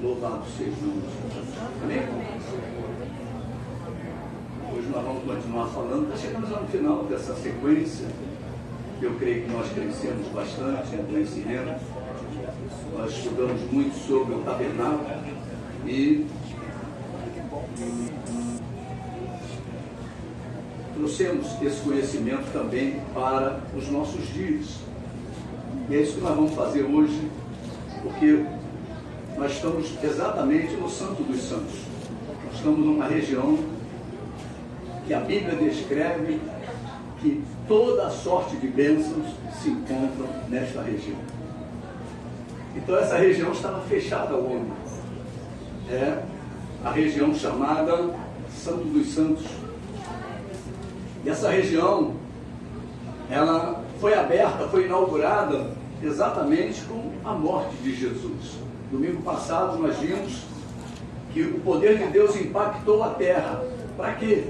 Louvado seja o nome de Jesus. Amém? Hoje nós vamos continuar falando. Chegamos ao final dessa sequência. Eu creio que nós crescemos bastante em conhecimento. Nós estudamos muito sobre o tabernáculo e trouxemos esse conhecimento também para os nossos dias. E é isso que nós vamos fazer hoje, porque nós estamos exatamente no Santo dos Santos. Nós estamos numa região que a Bíblia descreve que toda a sorte de bênçãos se encontram nesta região. Então essa região estava fechada ao homem. É a região chamada Santo dos Santos. E essa região, ela foi aberta, foi inaugurada exatamente com a morte de Jesus. Domingo passado nós vimos que o poder de Deus impactou a terra. Para quê?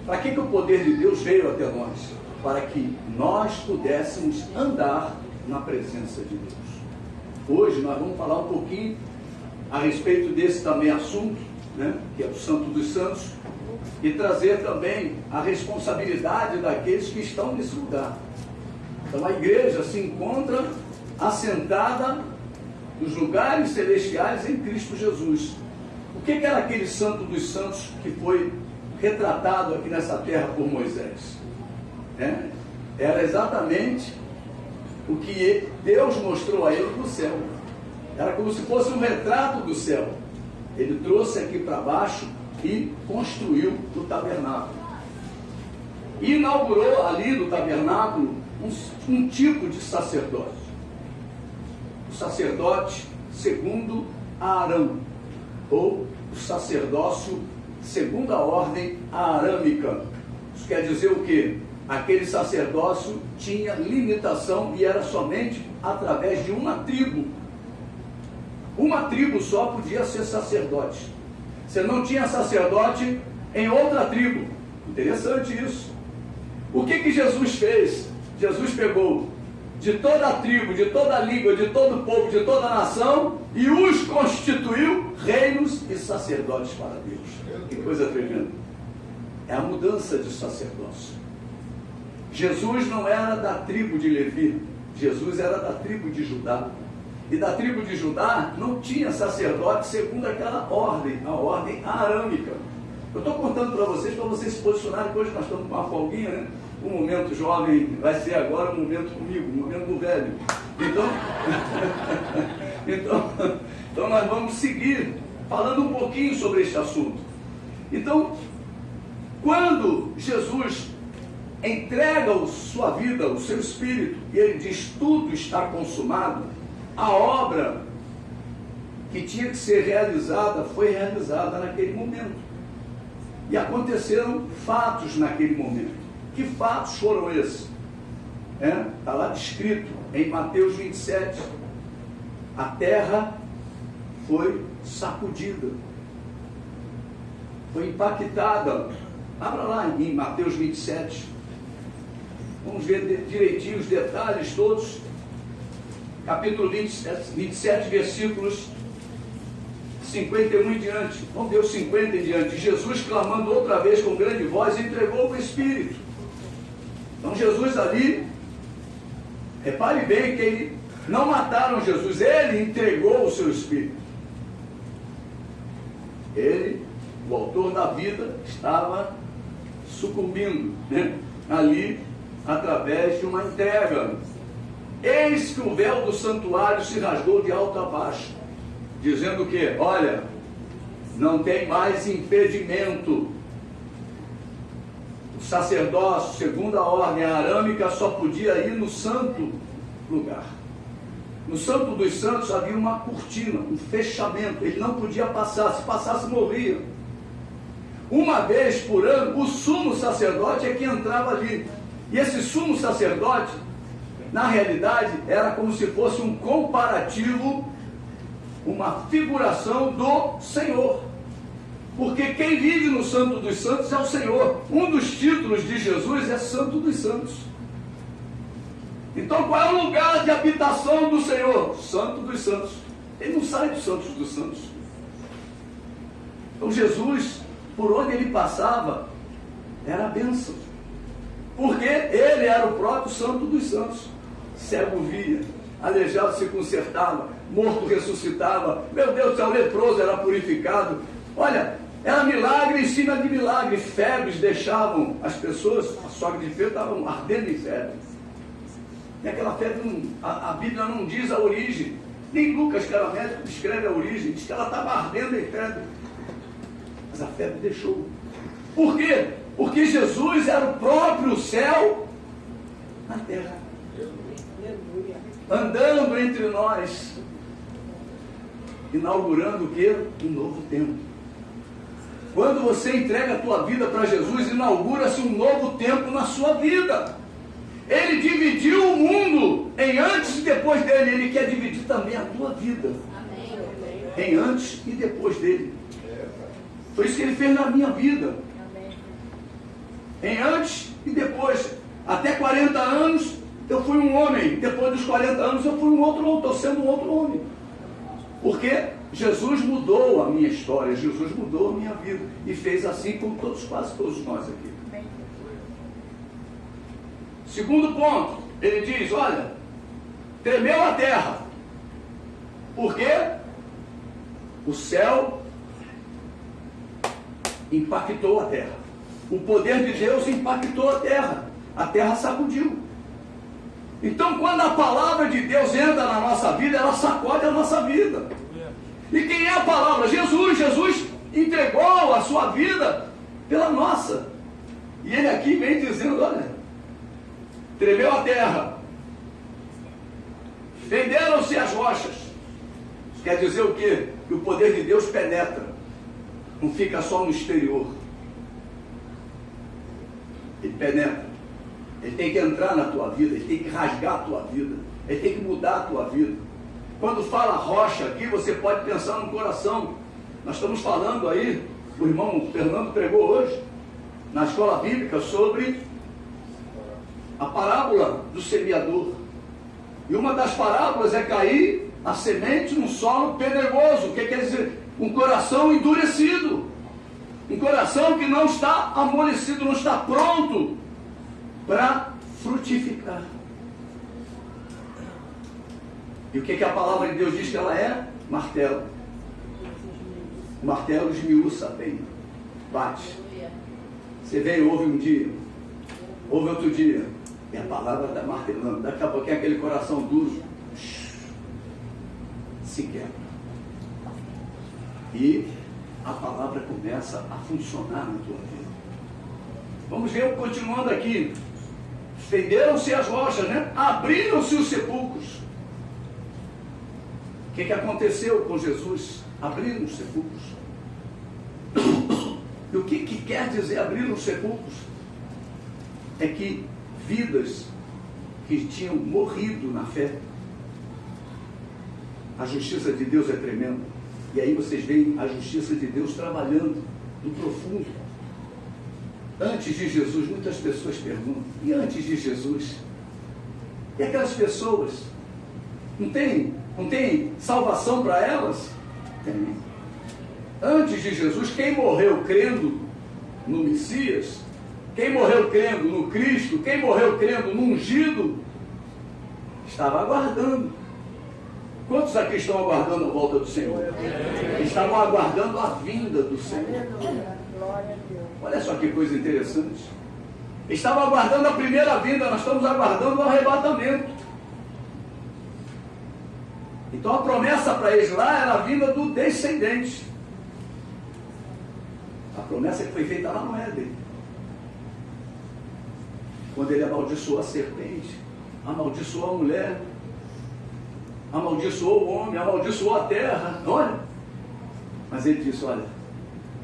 Para que o poder de Deus veio até nós? Para que nós pudéssemos andar na presença de Deus. Hoje nós vamos falar um pouquinho a respeito desse também assunto, né, que é o Santo dos Santos, e trazer também a responsabilidade daqueles que estão nesse lugar. Então a igreja se encontra assentada nos lugares celestiais em Cristo Jesus. O que era aquele Santo dos Santos que foi retratado aqui nessa terra por Moisés? Era exatamente o que Deus mostrou a ele do céu. Era como se fosse um retrato do céu. Ele trouxe aqui para baixo e construiu o tabernáculo. E inaugurou ali no tabernáculo um tipo de sacerdócio. O sacerdote segundo Arão, ou o sacerdócio segundo a ordem arâmica. Isso quer dizer o quê? Aquele sacerdócio tinha limitação e era somente através de uma tribo. Uma tribo só podia ser sacerdote. Você não tinha sacerdote em outra tribo. Interessante isso. O que Jesus fez? Jesus pegou de toda a tribo, de toda a língua, de todo o povo, de toda a nação e os constituiu reinos e sacerdotes para Deus. Que coisa tremenda. É a mudança de sacerdócio. Jesus não era da tribo de Levi, Jesus era da tribo de Judá. E da tribo de Judá não tinha sacerdote segundo aquela ordem, a ordem arâmica. Eu estou contando para vocês se posicionarem, que hoje nós estamos com uma folguinha, né? O momento jovem vai ser agora um momento comigo, um momento do velho. Então nós vamos seguir falando um pouquinho sobre este assunto. Então, quando Jesus entrega sua vida, o seu espírito, e ele diz: tudo está consumado, a obra que tinha que ser realizada foi realizada naquele momento. E aconteceram fatos naquele momento. Que fatos foram esses? Está lá descrito em Mateus 27. A terra foi sacudida, foi impactada. Abra lá em Mateus 27. Vamos ver direitinho os detalhes todos. Capítulo 27, versículos 51 em diante. Vamos ver os 50 em diante. Jesus, clamando outra vez com grande voz, entregou o Espírito. Então Jesus ali, repare bem que não mataram Jesus, ele entregou o seu Espírito. Ele, o autor da vida, estava sucumbindo, né? Ali, através de uma entrega. Eis que o véu do santuário se rasgou de alto a baixo, dizendo que, olha, não tem mais impedimento. O sacerdócio, segundo a ordem arâmica, só podia ir no santo lugar. No Santo dos Santos havia uma cortina, um fechamento. Ele não podia passar, se passasse morria. Uma vez por ano, o sumo sacerdote é que entrava ali. E esse sumo sacerdote, na realidade, era como se fosse um comparativo, uma figuração do Senhor. Porque quem vive no Santo dos Santos é o Senhor. Um dos títulos de Jesus é Santo dos Santos. Então, qual é o lugar de habitação do Senhor, Santo dos Santos. Ele não sai dos Santos dos Santos. Então Jesus, por onde ele passava, era a bênção. Porque ele era o próprio Santo dos Santos. Cego via, aleijado se consertava, morto ressuscitava. Meu Deus do céu, leproso era purificado. Olha, era milagre em cima de milagre. Febres deixavam as pessoas, a sogra de Pedro estava ardendo em febre. E aquela febre, a Bíblia não diz a origem. Nem Lucas, que era médico, descreve a origem. Diz que ela estava ardendo em febre. Mas a febre deixou. Por quê? Porque Jesus era o próprio céu na terra. Andando entre nós. Inaugurando o quê? Um novo tempo. Quando você entrega a tua vida para Jesus, inaugura-se um novo tempo na sua vida. Ele dividiu o mundo em antes e depois dele. Ele quer dividir também a tua vida. Em antes e depois dele. Foi isso que ele fez na minha vida. Em antes e depois. Até 40 anos eu fui um homem. Depois dos 40 anos eu fui um outro homem. Estou sendo um outro homem. Porque Jesus mudou a minha história. Jesus mudou a minha vida. E fez assim com quase todos nós aqui. Segundo ponto. Ele diz, olha, tremeu a terra. Por quê? O céu impactou a terra. O poder de Deus impactou a terra. A terra sacudiu. Então, quando a palavra de Deus entra na nossa vida, ela sacode a nossa vida. E quem é a palavra? Jesus. Jesus entregou a sua vida pela nossa. E ele aqui vem dizendo, olha, tremeu a terra. Fenderam-se as rochas. Quer dizer o quê? Que o poder de Deus penetra. Não fica só no exterior. Ele penetra. Ele tem que entrar na tua vida. Ele tem que rasgar a tua vida. Ele tem que mudar a tua vida. Quando fala rocha aqui, você pode pensar no coração. Nós estamos falando aí, o irmão Fernando pregou hoje, na escola bíblica, sobre a parábola do semeador. E uma das parábolas é cair a semente num solo pedregoso. O que quer dizer? Um coração endurecido. Um coração que não está amolecido, não está pronto para frutificar. E o que a palavra de Deus diz que ela é? Martelo. Martelo esmiuça bem. Bate. Você vem e ouve um dia, ouve outro dia. E a palavra está martelando. Daqui a pouquinho aquele coração duro se quebra. E a palavra começa a funcionar na tua vida. Vamos ver, continuando aqui. Fenderam-se as rochas, né? Abriram-se os sepulcros. O que aconteceu com Jesus? Abriram os sepulcros. E o que quer dizer abrir os sepulcros? É que vidas que tinham morrido na fé. A justiça de Deus é tremenda. E aí vocês veem a justiça de Deus trabalhando no profundo. Antes de Jesus, muitas pessoas perguntam, e antes de Jesus? E aquelas pessoas? Não tem salvação para elas? Tem. Antes de Jesus, quem morreu crendo no Messias, quem morreu crendo no Cristo, quem morreu crendo no ungido, estava aguardando. Quantos aqui estão aguardando a volta do Senhor? Estavam aguardando a vinda do Senhor. Olha só que coisa interessante. Estavam aguardando a primeira vinda, nós estamos aguardando o arrebatamento. Então a promessa para eles lá era a vinda do descendente. A promessa que foi feita lá no Éden. Quando ele amaldiçoou a serpente, amaldiçoou a mulher, amaldiçoou o homem, amaldiçoou a terra. Olha. Mas ele disse, olha,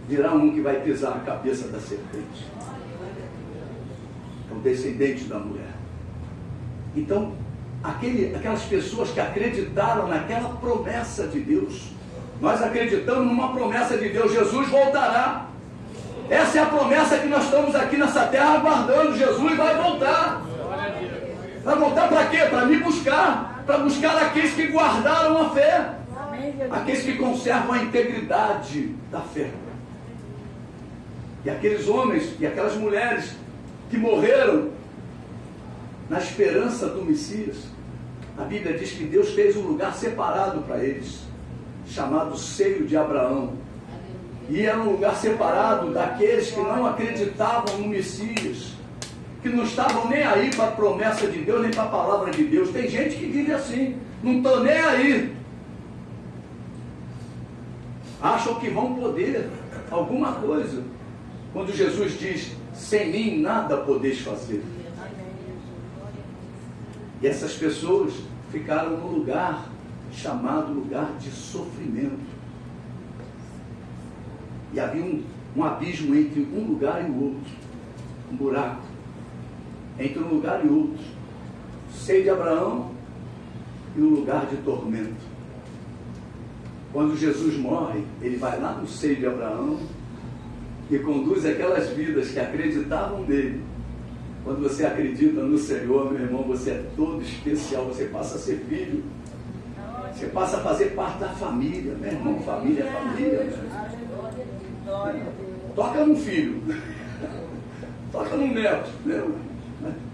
virá um que vai pisar a cabeça da serpente. É o descendente da mulher. Então, aquelas pessoas que acreditaram naquela promessa de Deus, nós acreditamos numa promessa de Deus, Jesus voltará. Essa é a promessa que nós estamos aqui nessa terra aguardando. Jesus vai voltar. Vai voltar para quê? Para me buscar. Para buscar aqueles que guardaram a fé. Aqueles que conservam a integridade da fé. E aqueles homens e aquelas mulheres que morreram na esperança do Messias. A Bíblia diz que Deus fez um lugar separado para eles, chamado seio de Abraão. E era um lugar separado daqueles que não acreditavam no Messias, que não estavam nem aí para a promessa de Deus, nem para a palavra de Deus. Tem gente que vive assim, não estão nem aí. Acham que vão poder alguma coisa. Quando Jesus diz, sem mim nada podeis fazer. E essas pessoas ficaram no lugar chamado lugar de sofrimento. E havia um abismo entre um lugar e o outro. Um buraco. Entre um lugar e outro. O seio de Abraão e um lugar de tormento. Quando Jesus morre, ele vai lá no seio de Abraão e conduz aquelas vidas que acreditavam nele. Quando você acredita no Senhor, meu irmão, você é todo especial, você passa a ser filho. Você passa a fazer parte da família, meu irmão, família é família. Né? Toca num filho, toca num neto. Né?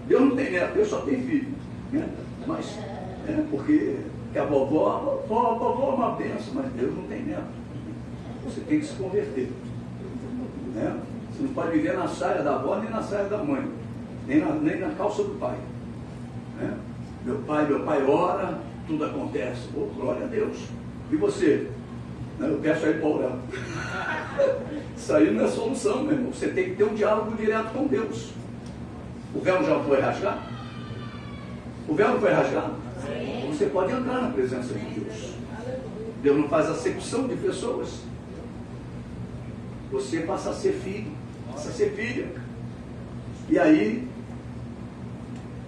Deus não tem neto, Deus só tem filho. Né? Mas, porque a vovó é uma bênção, mas Deus não tem neto. Você tem que se converter. Né? Você não pode viver na saia da avó nem na saia da mãe, nem na calça do pai. Né? Meu pai ora, tudo acontece. Oh, glória a Deus. E você? Eu peço aí para orar. Isso aí não é solução, meu irmão. Você tem que ter um diálogo direto com Deus. O véu já foi rasgado? O véu não foi rasgado? Sim. Você pode entrar na presença de Deus. Deus não faz acepção de pessoas. Você passa a ser filho, passa a ser filha. E aí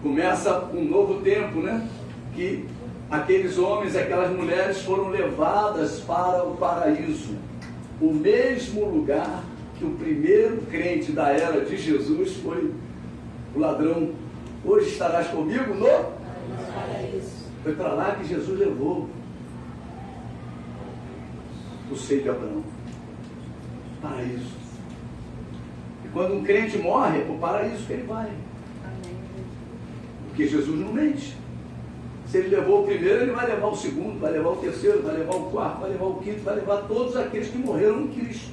começa um novo tempo, né? Que aqueles homens, aquelas mulheres foram levadas para o paraíso. O mesmo lugar que o primeiro crente da era de Jesus foi o ladrão. Hoje estarás comigo no paraíso. Foi para lá que Jesus levou o seio de Abraão. Paraíso. E quando um crente morre, é para o paraíso que ele vai. Porque Jesus não mente. Se ele levou o primeiro, ele vai levar o segundo, vai levar o terceiro, vai levar o quarto, vai levar o quinto, vai levar todos aqueles que morreram em Cristo.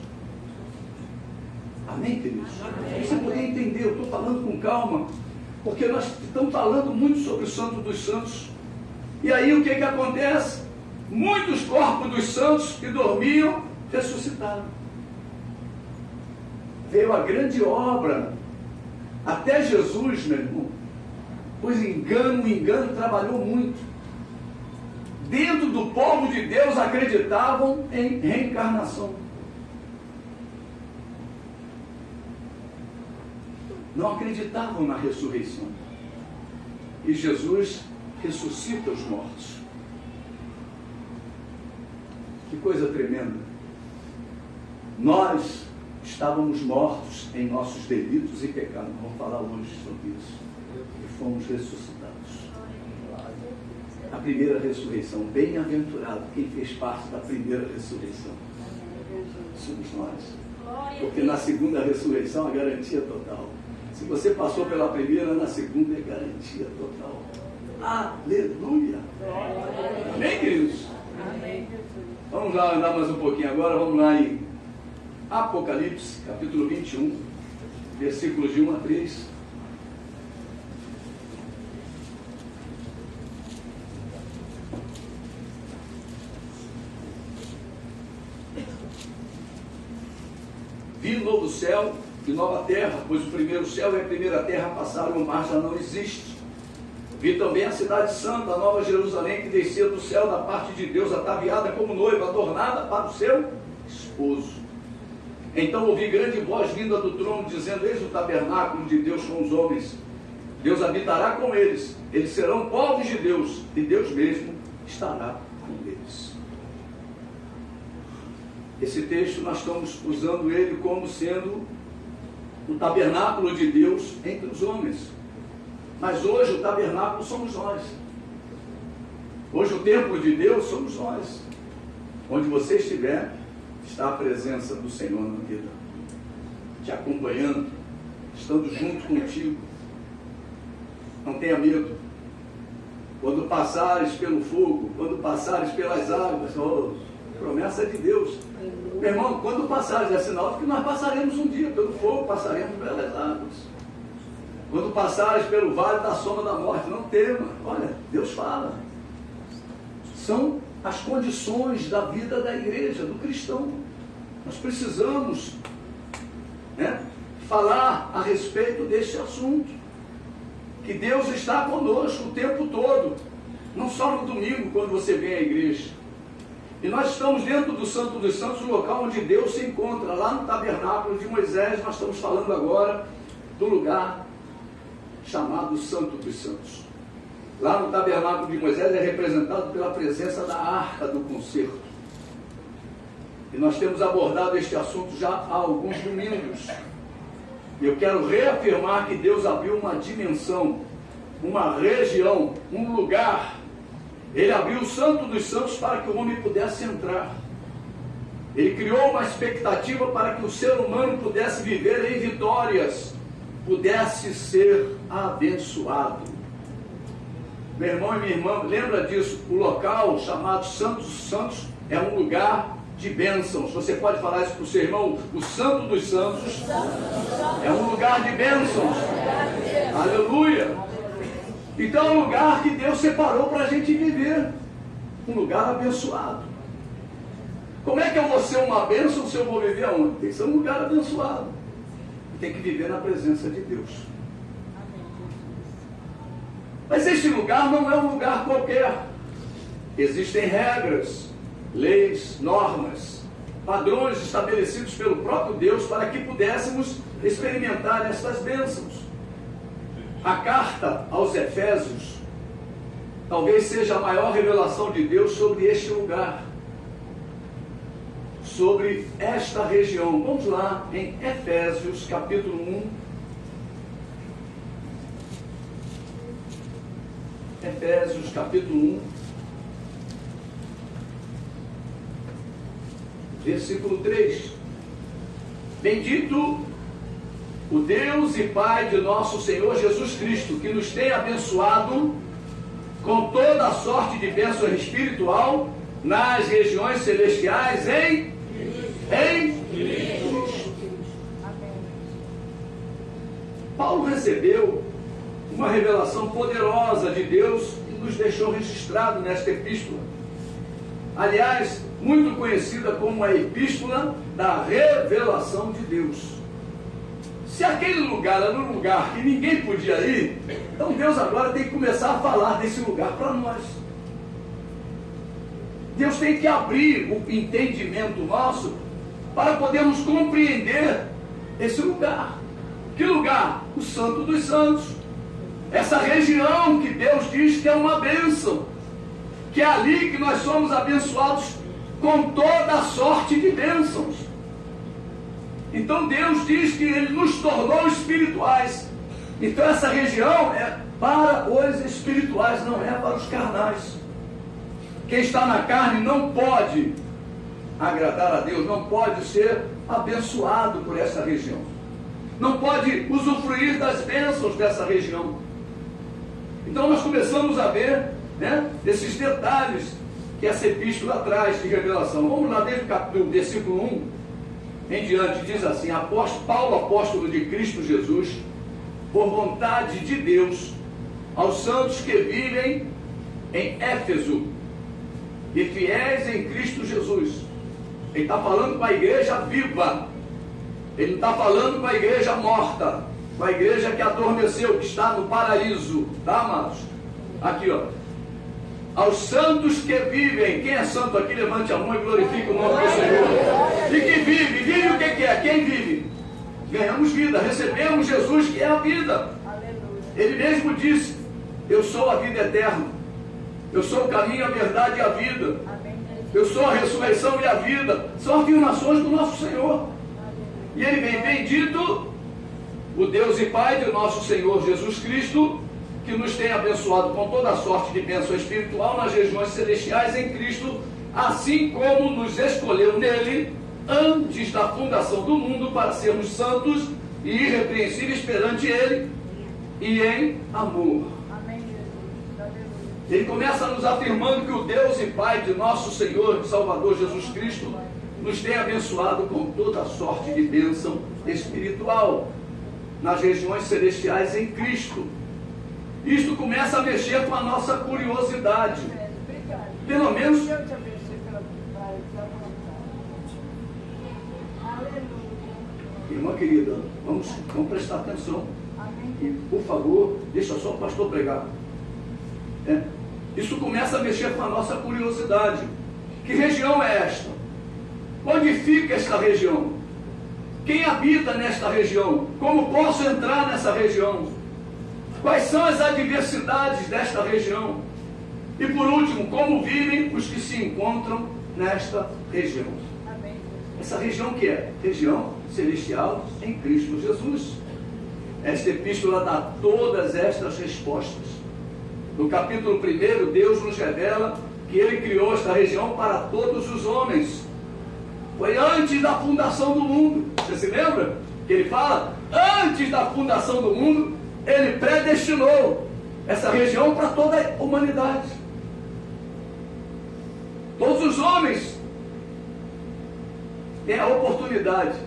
Amém, queridos? Amém. Você poder entender, eu estou falando com calma, porque nós estamos falando muito sobre o Santo dos Santos. E aí o que acontece? Muitos corpos dos santos que dormiam ressuscitaram. Veio a grande obra. Até Jesus, meu irmão, pois o engano trabalhou muito. Dentro do povo de Deus acreditavam em reencarnação. Não acreditavam na ressurreição. E Jesus ressuscita os mortos. Que coisa tremenda. Nós estávamos mortos em nossos delitos e pecados. Vamos falar hoje sobre isso. E fomos ressuscitados. A primeira ressurreição. Bem-aventurado quem fez parte da primeira ressurreição. Somos nós. Porque na segunda ressurreição a garantia total. Se você passou pela primeira, na segunda é garantia total. Aleluia! Amém, queridos? Amém. Vamos lá andar mais um pouquinho agora. Vamos lá em Apocalipse, capítulo 21, versículos de 1 a 3. Vi novo céu e nova terra, pois o primeiro céu e a primeira terra passaram, o mar já não existe. Vi também a cidade santa, a nova Jerusalém, que descia do céu da parte de Deus, ataviada como noiva, adornada para o seu esposo. Então ouvi grande voz vinda do trono, dizendo: eis o tabernáculo de Deus com os homens. Deus habitará com eles, eles serão povos de Deus, e Deus mesmo estará com eles. Esse texto nós estamos usando ele como sendo o tabernáculo de Deus entre os homens. Mas hoje o tabernáculo somos nós. Hoje o templo de Deus somos nós. Onde você estiver, está a presença do Senhor na vida, te acompanhando, estando junto contigo. Não tenha medo. Quando passares pelo fogo, quando passares pelas águas, oh, promessa de Deus. Meu irmão, quando passares, é sinal de que nós passaremos um dia pelo fogo, passaremos pelas águas. Quando passares pelo vale da sombra da morte, não tema. Olha, Deus fala. São as condições da vida da igreja, do cristão. Nós precisamos, né, falar a respeito deste assunto. Que Deus está conosco o tempo todo. Não só no domingo, quando você vem à igreja. E nós estamos dentro do Santo dos Santos, o local onde Deus se encontra, lá no tabernáculo de Moisés. Nós estamos falando agora do lugar chamado Santo dos Santos. Lá no tabernáculo de Moisés é representado pela presença da arca do concerto. E nós temos abordado este assunto já há alguns domingos. E eu quero reafirmar que Deus abriu uma dimensão, uma região, um lugar. Ele abriu o Santo dos Santos para que o homem pudesse entrar. Ele criou uma expectativa para que o ser humano pudesse viver em vitórias, pudesse ser abençoado. Meu irmão e minha irmã, lembra disso? O local chamado Santo dos Santos é um lugar de bênçãos. Você pode falar isso para o seu irmão? O Santo dos Santos é um lugar de bênçãos. Aleluia! Então é um lugar que Deus separou para a gente viver. Um lugar abençoado. Como é que eu vou ser uma bênção se eu vou viver aonde? Tem que ser um lugar abençoado. Tem que viver na presença de Deus. Mas este lugar não é um lugar qualquer. Existem regras, leis, normas, padrões estabelecidos pelo próprio Deus para que pudéssemos experimentar estas bênçãos. A carta aos Efésios talvez seja a maior revelação de Deus sobre este lugar, sobre esta região. Vamos lá em Efésios capítulo 1. Efésios capítulo 1, versículo 3. Bendito o Deus e Pai de nosso Senhor Jesus Cristo, que nos tem abençoado com toda a sorte de bênção espiritual nas regiões celestiais em Cristo. Paulo recebeu uma revelação poderosa de Deus e nos deixou registrado nesta epístola. Aliás, muito conhecida como a epístola da revelação de Deus. Se aquele lugar era um lugar que ninguém podia ir, então Deus agora tem que começar a falar desse lugar para nós. Deus tem que abrir o entendimento nosso para podermos compreender esse lugar. Que lugar? O Santo dos Santos. Essa região que Deus diz que é uma bênção, que é ali que nós somos abençoados com toda a sorte de bênçãos. Então Deus diz que Ele nos tornou espirituais. Então essa região é para os espirituais, não é para os carnais. Quem está na carne não pode agradar a Deus, não pode ser abençoado por essa região, não pode usufruir das bênçãos dessa região. Então nós começamos a ver, né, esses detalhes que essa epístola traz de revelação. Vamos lá desde o versículo 1 em diante. Diz assim: Paulo, apóstolo de Cristo Jesus, por vontade de Deus, aos santos que vivem em Éfeso e fiéis em Cristo Jesus. Ele está falando com a igreja viva. Ele não está falando com a igreja morta, com a igreja que adormeceu, que está no paraíso, tá, amados? Aqui, ó. Aos santos que vivem. Quem é santo aqui, levante a mão e glorifique o nome do Senhor. E que vive. Vive o que é? Quem vive? Ganhamos vida, recebemos Jesus, que é a vida. Ele mesmo disse: eu sou a vida eterna, eu sou o caminho, a verdade e a vida, eu sou a ressurreição e a vida. São afirmações do nosso Senhor. E ele vem: bendito o Deus e Pai de nosso Senhor Jesus Cristo, que nos tem abençoado com toda a sorte de bênção espiritual nas regiões celestiais em Cristo, assim como nos escolheu nele antes da fundação do mundo para sermos santos e irrepreensíveis perante ele e em amor. Ele começa nos afirmando que o Deus e Pai de nosso Senhor e Salvador Jesus Cristo nos tem abençoado com toda a sorte de bênção espiritual nas regiões celestiais em Cristo. Isto começa a mexer com a nossa curiosidade. Pelo menos... Irmã querida, vamos prestar atenção. E, por favor, deixa só o pastor pregar. Isso começa a mexer com a nossa curiosidade. Que região é esta? Onde fica esta região? Quem habita nesta região? Como posso entrar nessa região? Quais são as adversidades desta região? E por último, como vivem os que se encontram nesta região? Essa região que é? Região celestial em Cristo Jesus. Esta epístola dá todas estas respostas. No capítulo 1, Deus nos revela que Ele criou esta região para todos os homens. Foi antes da fundação do mundo. Você se lembra? Que Ele fala, antes da fundação do mundo, Ele predestinou essa região para toda a humanidade. Todos os homens têm a oportunidade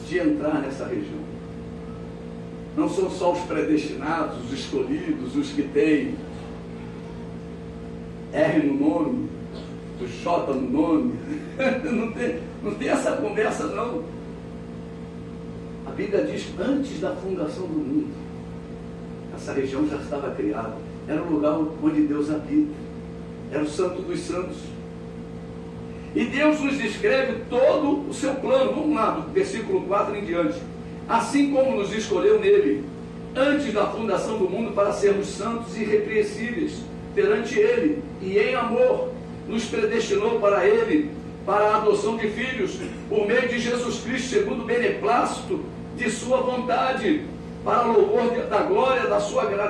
de entrar nessa região. Não são só os predestinados, os escolhidos, os que têm R no nome, o J no nome. Não tem essa conversa, não. A Bíblia diz que antes da fundação do mundo, essa região já estava criada. Era o lugar onde Deus habita. Era o Santo dos Santos. E Deus nos descreve todo o seu plano. Vamos lá, do versículo 4 em diante. Assim como nos escolheu nele, antes da fundação do mundo, para sermos santos e irrepreensíveis perante ele, e em amor, nos predestinou para ele, para a adoção de filhos, por meio de Jesus Cristo, segundo o beneplácito de sua vontade, para louvor da glória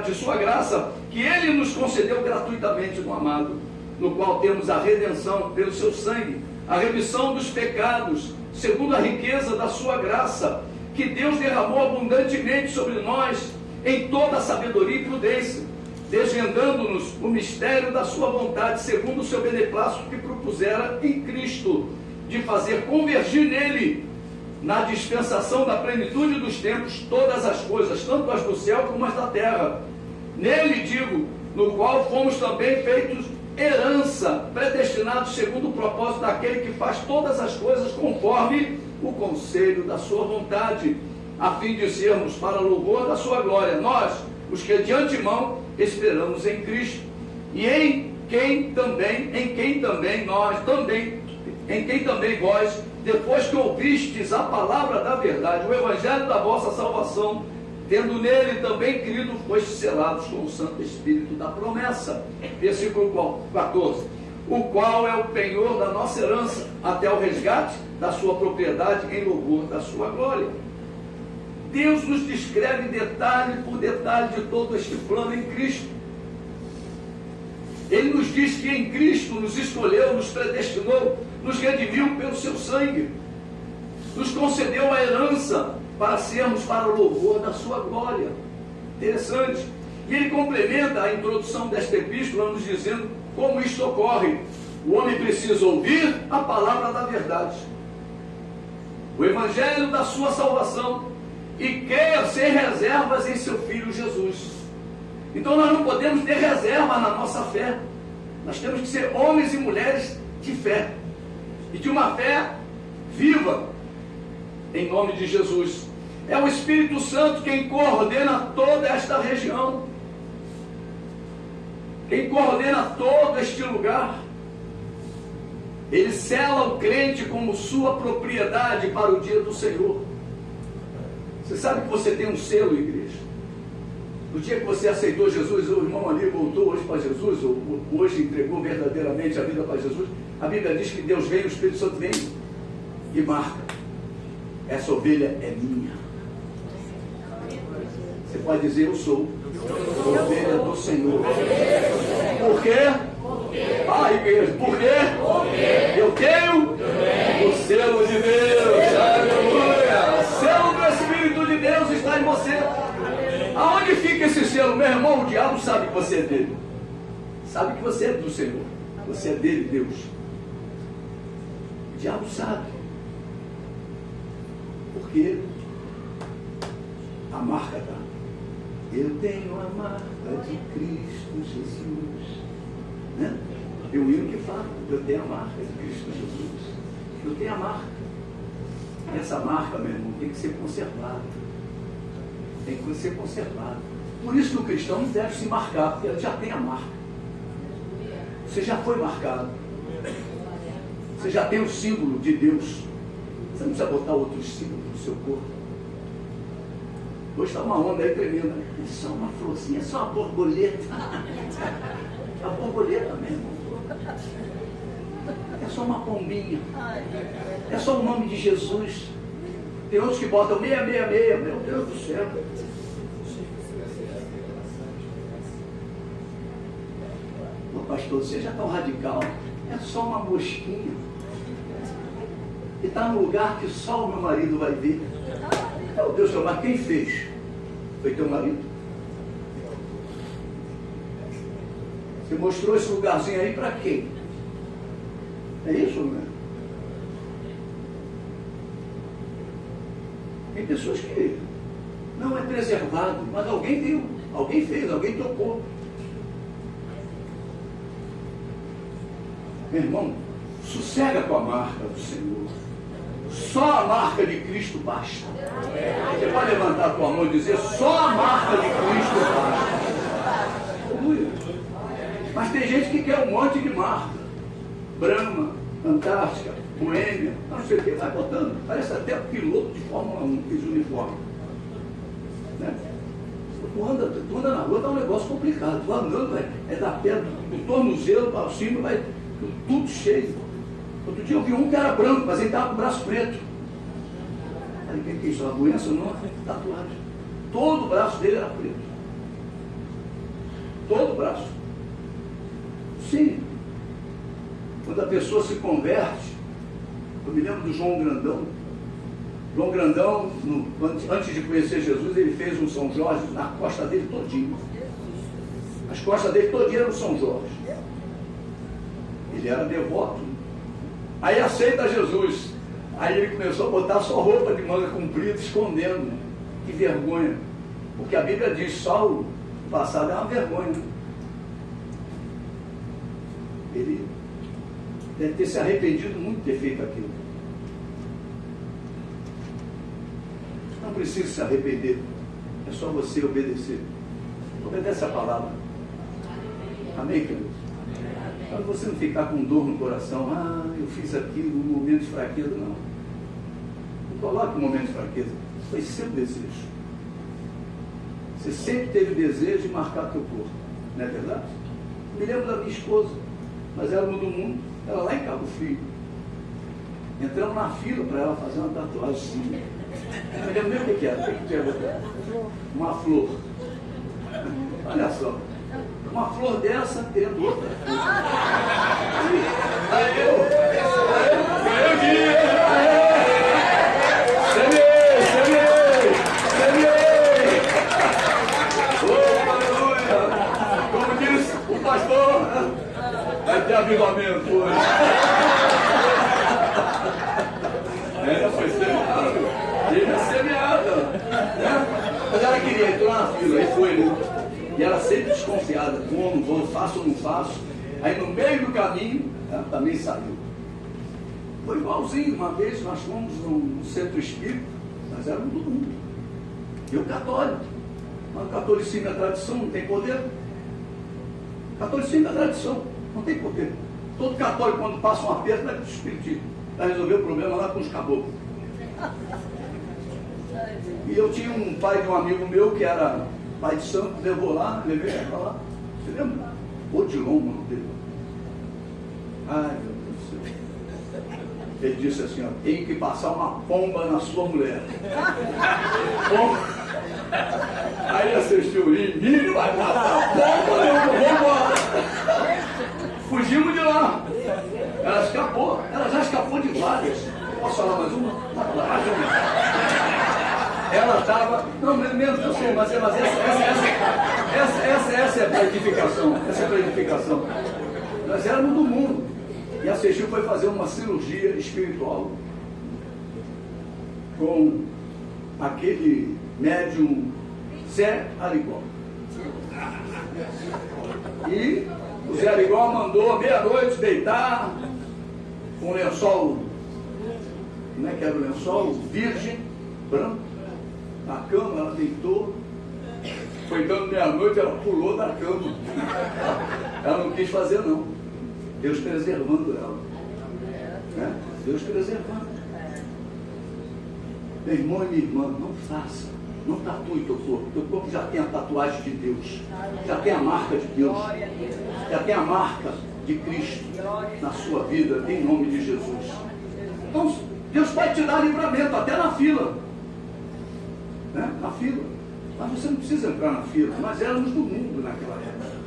de sua graça, que ele nos concedeu gratuitamente no amado, no qual temos a redenção pelo seu sangue, a remissão dos pecados, segundo a riqueza da sua graça, que Deus derramou abundantemente sobre nós, em toda a sabedoria e prudência, desvendando-nos o mistério da sua vontade, segundo o seu beneplácito que propusera em Cristo, de fazer convergir nele, na dispensação da plenitude dos tempos, todas as coisas, tanto as do céu como as da terra. Nele, digo, no qual fomos também feitos herança, predestinados segundo o propósito daquele que faz todas as coisas conforme o conselho da sua vontade, a fim de sermos para louvor da sua glória, nós, os que de antemão esperamos em Cristo, e em quem também vós, depois que ouvistes a palavra da verdade, o evangelho da vossa salvação, tendo nele também crido, fostes selados com o Santo Espírito da promessa. Versículo 14. O qual é o penhor da nossa herança, até o resgate da sua propriedade, em louvor da sua glória. Deus nos descreve detalhe por detalhe de todo este plano em Cristo. Ele nos diz que em Cristo nos escolheu, nos predestinou, nos redimiu pelo seu sangue, nos concedeu a herança para sermos para o louvor da sua glória. Interessante. E ele complementa a introdução desta epístola nos dizendo como isto ocorre. O homem precisa ouvir a palavra da verdade, o evangelho da sua salvação, e crer sem reservas em seu Filho Jesus. Então nós não podemos ter reserva na nossa fé. Nós temos que ser homens e mulheres de fé, e de uma fé viva, em nome de Jesus. É o Espírito Santo quem coordena toda esta região, quem coordena todo este lugar. Ele sela o crente como sua propriedade para o dia do Senhor. Você sabe que você tem um selo, igreja? No dia que você aceitou Jesus, o irmão ali voltou hoje para Jesus, ou hoje entregou verdadeiramente a vida para Jesus, a Bíblia diz que Deus vem, o Espírito Santo vem e marca: essa ovelha é minha. Você pode dizer: eu sou Ovelha do Senhor. Por quê? Ah, igreja, por quê? Eu tenho o selo de Deus. Aleluia! O selo do Espírito de Deus está em você. Aonde fica esse selo? Meu irmão, o diabo sabe que você é dele. Sabe que você é do Senhor. Você é dele, Deus. O diabo sabe. Porque a marca está. Eu tenho a marca de Cristo Jesus. Né? Eu hino que fala, eu tenho a marca de Cristo Jesus. Eu tenho a marca. E essa marca, meu irmão, tem que ser conservada. Tem que ser conservada. Por isso que o cristão não deve se marcar, porque ele já tem a marca. Você já foi marcado. Você já tem o símbolo de Deus. Você não precisa botar outros símbolos no seu corpo. Hoje está uma onda aí tremenda. É só uma florzinha, é só uma borboleta. A borboleta mesmo. É só uma pombinha. É só o nome de Jesus. Tem outros que botam 666. Meu Deus do céu. Ô pastor, você já está tão radical. É só uma mosquinha. E está num lugar que só o meu marido vai ver. Meu Deus, mas quem fez? Foi teu marido? Você mostrou esse lugarzinho aí para quem? É isso, não é? Tem pessoas que não é preservado, mas alguém viu, alguém fez, alguém tocou. Meu irmão, sossega com a marca do Senhor. Só a marca de Cristo basta. Você pode levantar a tua mão e dizer, só a marca de Cristo basta. Aleluia. Mas tem gente que quer um monte de marca. Brahma, Antártica, Boêmia, não sei o que, vai botando. Parece até piloto de Fórmula 1, que esse uniforme. Né? Tu anda na rua, dá um negócio complicado. Tu andando, vai, é da pedra, do tornozelo para cima, vai tudo cheio. Outro dia eu vi um que era branco, mas ele estava com o braço preto. Falei, o que é isso? Uma doença? Não, tatuagem. Todo o braço dele era preto. Todo o braço. Sim. Quando a pessoa se converte, eu me lembro do João Grandão. João Grandão, antes de conhecer Jesus, ele fez um São Jorge na costa dele todinho. As costas dele todinho eram São Jorge. Ele era devoto. Aí aceita Jesus. Aí ele começou a botar só roupa de manga comprida, escondendo. Que vergonha. Porque a Bíblia diz, só o passado é uma vergonha. Ele deve ter se arrependido muito de ter feito aquilo. Não precisa se arrepender. É só você obedecer. Obedece a palavra. Amém, queridos? Para você não ficar com dor no coração, eu fiz aquilo num momento de fraqueza, não. Não coloque um momento de fraqueza. Foi seu desejo. Você sempre teve desejo de marcar teu corpo. Não é verdade? Me lembro da minha esposa, mas ela mudou do mundo, ela lá em Cabo Frio. Entramos na fila para ela fazer uma tatuagem. Eu me lembro nem o que era. O que tinha botado? Uma flor. Olha só. Uma flor dessa tendo outra. Aí eu semeei. Oh, aleluia. Como diz o pastor, vai ter avivamento hoje. Foi semeado. Ele é semeada. Né? Mas ela queria, entrou na fila, aí foi, né? E ela sempre desconfiada, vou, não vou, faço ou não faço. Aí no meio do caminho, ela também saiu. Foi igualzinho, uma vez nós fomos num centro espírita, mas era todo mundo. Eu católico. Mas o catolicismo é tradição, não tem poder. Catolicismo é tradição, não tem poder. Todo católico, quando passa um aperto, vai para o espiritismo. Vai resolver o problema lá com os caboclos. E eu tinha um pai de um amigo meu que era pai de santo, levou lá, levei ele para lá. Você lembra? Odilon, mano dele. Ai, meu Deus do céu. Ele disse assim, ó, tem que passar uma pomba na sua mulher. Aí assistiu em mim, não vai matar porra nenhuma, vamos embora. Fugimos de lá. Ela escapou, ela já escapou de várias. Posso falar mais uma? Mais uma. Ela estava, não, menos eu sei, mas essa é a planificação. Essa é a planificação. Nós éramos do mundo. E a Cecil foi fazer uma cirurgia espiritual com aquele médium Zé Arigó. E o Zé Arigó mandou meia-noite deitar com um lençol, como é que era o lençol? Virgem, branco, na cama. Ela deitou, foi dando meia-noite, ela pulou da cama. Ela não quis fazer não. Deus preservando ela, né? Deus preservando. Meu irmão e minha irmã, não faça, não tatue teu corpo já tem a tatuagem de Deus, já tem a marca de Deus, já tem a marca de Cristo na sua vida, em nome de Jesus. Então Deus vai te dar livramento até na fila, né? Na fila, mas você não precisa entrar na fila. Nós éramos do mundo naquela época,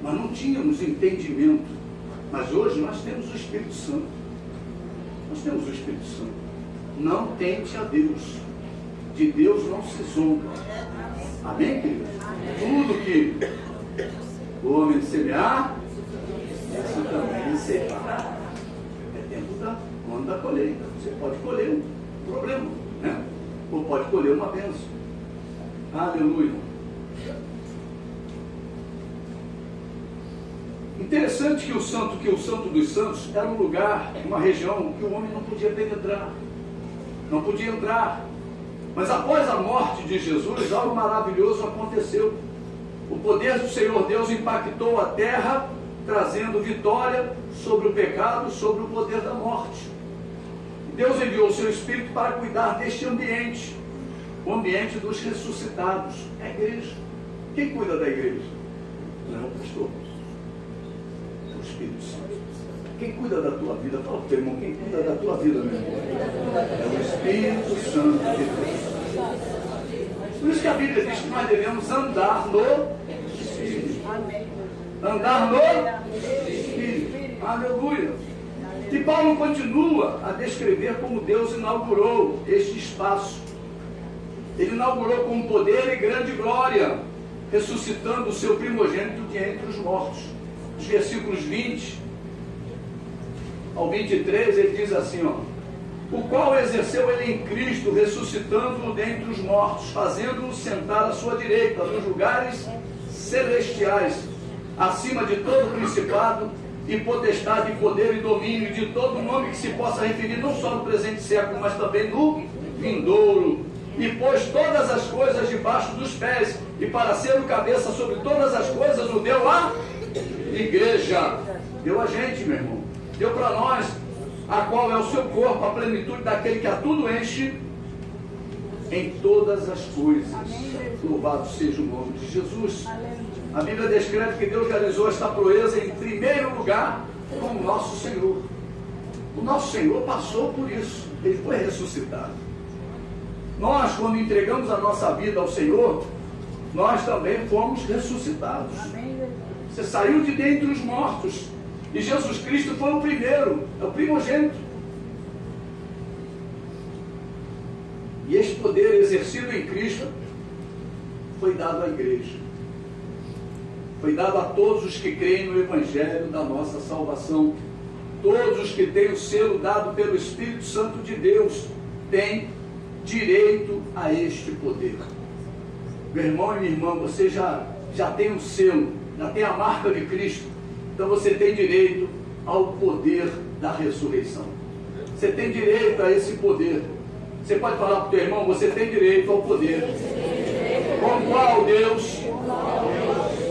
mas não tínhamos entendimento. Mas hoje nós temos o Espírito Santo. Nós temos o Espírito Santo. Não tente a Deus. De Deus não se zomba. Amém, queridos? Tudo que o homem semear, isso também ceifar. É tempo do ano da colheita. Você pode colher um problema, né? Ou pode colher uma bênção. Aleluia. Interessante que o Santo dos Santos era um lugar, uma região que o homem não podia penetrar, não podia entrar. Mas após a morte de Jesus, algo maravilhoso aconteceu. O poder do Senhor Deus impactou a terra, trazendo vitória sobre o pecado, sobre o poder da morte. Deus enviou o seu Espírito para cuidar deste ambiente, o ambiente dos ressuscitados, a igreja. Quem cuida da igreja? Não é o pastor. Espírito Santo. Quem cuida da tua vida? Fala para o teu irmão, quem cuida da tua vida, meu irmão? É o Espírito Santo de Deus. Por isso que a Bíblia diz que nós devemos andar no Espírito. Andar no Espírito. Aleluia. E Paulo continua a descrever como Deus inaugurou este espaço. Ele inaugurou com poder e grande glória, ressuscitando o seu primogênito de entre os mortos. Os versículos 20 ao 23, ele diz assim, ó: o qual exerceu ele em Cristo, ressuscitando-o dentre os mortos, fazendo-o sentar à sua direita, nos lugares celestiais, acima de todo principado e potestade, poder e domínio, de todo nome que se possa referir, não só no presente século, mas também no vindouro. E pôs todas as coisas debaixo dos pés, e para ser o cabeça sobre todas as coisas, o deu a igreja. Deu a gente, meu irmão. Deu para nós, a qual é o seu corpo, a plenitude daquele que a tudo enche em todas as coisas. Louvado seja o nome de Jesus. A Bíblia descreve que Deus realizou esta proeza em primeiro lugar com o nosso Senhor. O nosso Senhor passou por isso. Ele foi ressuscitado. Nós, quando entregamos a nossa vida ao Senhor, nós também fomos ressuscitados. Você saiu de dentre os mortos. E Jesus Cristo foi o primeiro, é o primogênito. E este poder exercido em Cristo foi dado à igreja. Foi dado a todos os que creem no Evangelho da nossa salvação. Todos os que têm o selo dado pelo Espírito Santo de Deus têm direito a este poder. Meu irmão e minha irmã, você já tem um selo, já tem a marca de Cristo. Então você tem direito ao poder da ressurreição. Você tem direito a esse poder. Você pode falar para o teu irmão, você tem direito ao poder com o qual Deus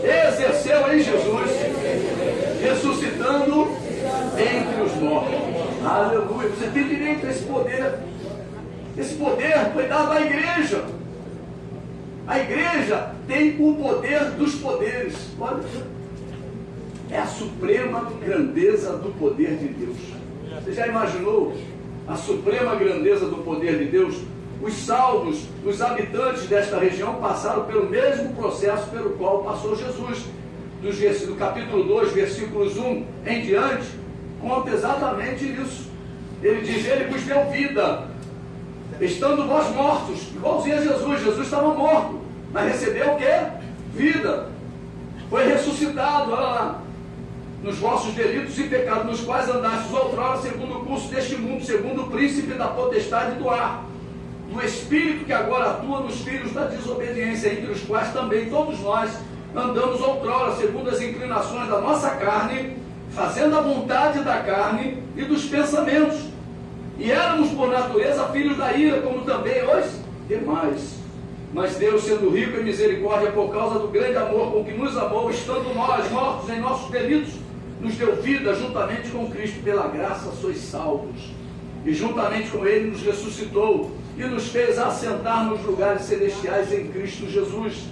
exerceu em Jesus, ressuscitando entre os mortos. Aleluia. Você tem direito a esse poder. Esse poder foi dado à igreja. A igreja tem o poder dos poderes. Olha, é a suprema grandeza do poder de Deus. Você já imaginou a suprema grandeza do poder de Deus? os salvos, os habitantes desta região passaram pelo mesmo processo pelo qual passou Jesus. Do capítulo 2, versículos 1 em diante, conta exatamente isso. Ele diz: ele vos deu vida, estando vós mortos, igualzinho a Jesus. Jesus estava morto, mas recebeu o quê? Vida. Foi ressuscitado, olha lá. Nos vossos delitos e pecados, nos quais andastes outrora, segundo o curso deste mundo, segundo o príncipe da potestade do ar, do Espírito que agora atua nos filhos da desobediência, entre os quais também todos nós andamos outrora, segundo as inclinações da nossa carne, fazendo a vontade da carne e dos pensamentos. E éramos por natureza filhos da ira, como também os demais. Mas Deus, sendo rico em misericórdia, por causa do grande amor com que nos amou, estando nós mortos em nossos delitos, nos deu vida juntamente com Cristo. Pela graça sois salvos. E juntamente com Ele nos ressuscitou e nos fez assentar nos lugares celestiais em Cristo Jesus,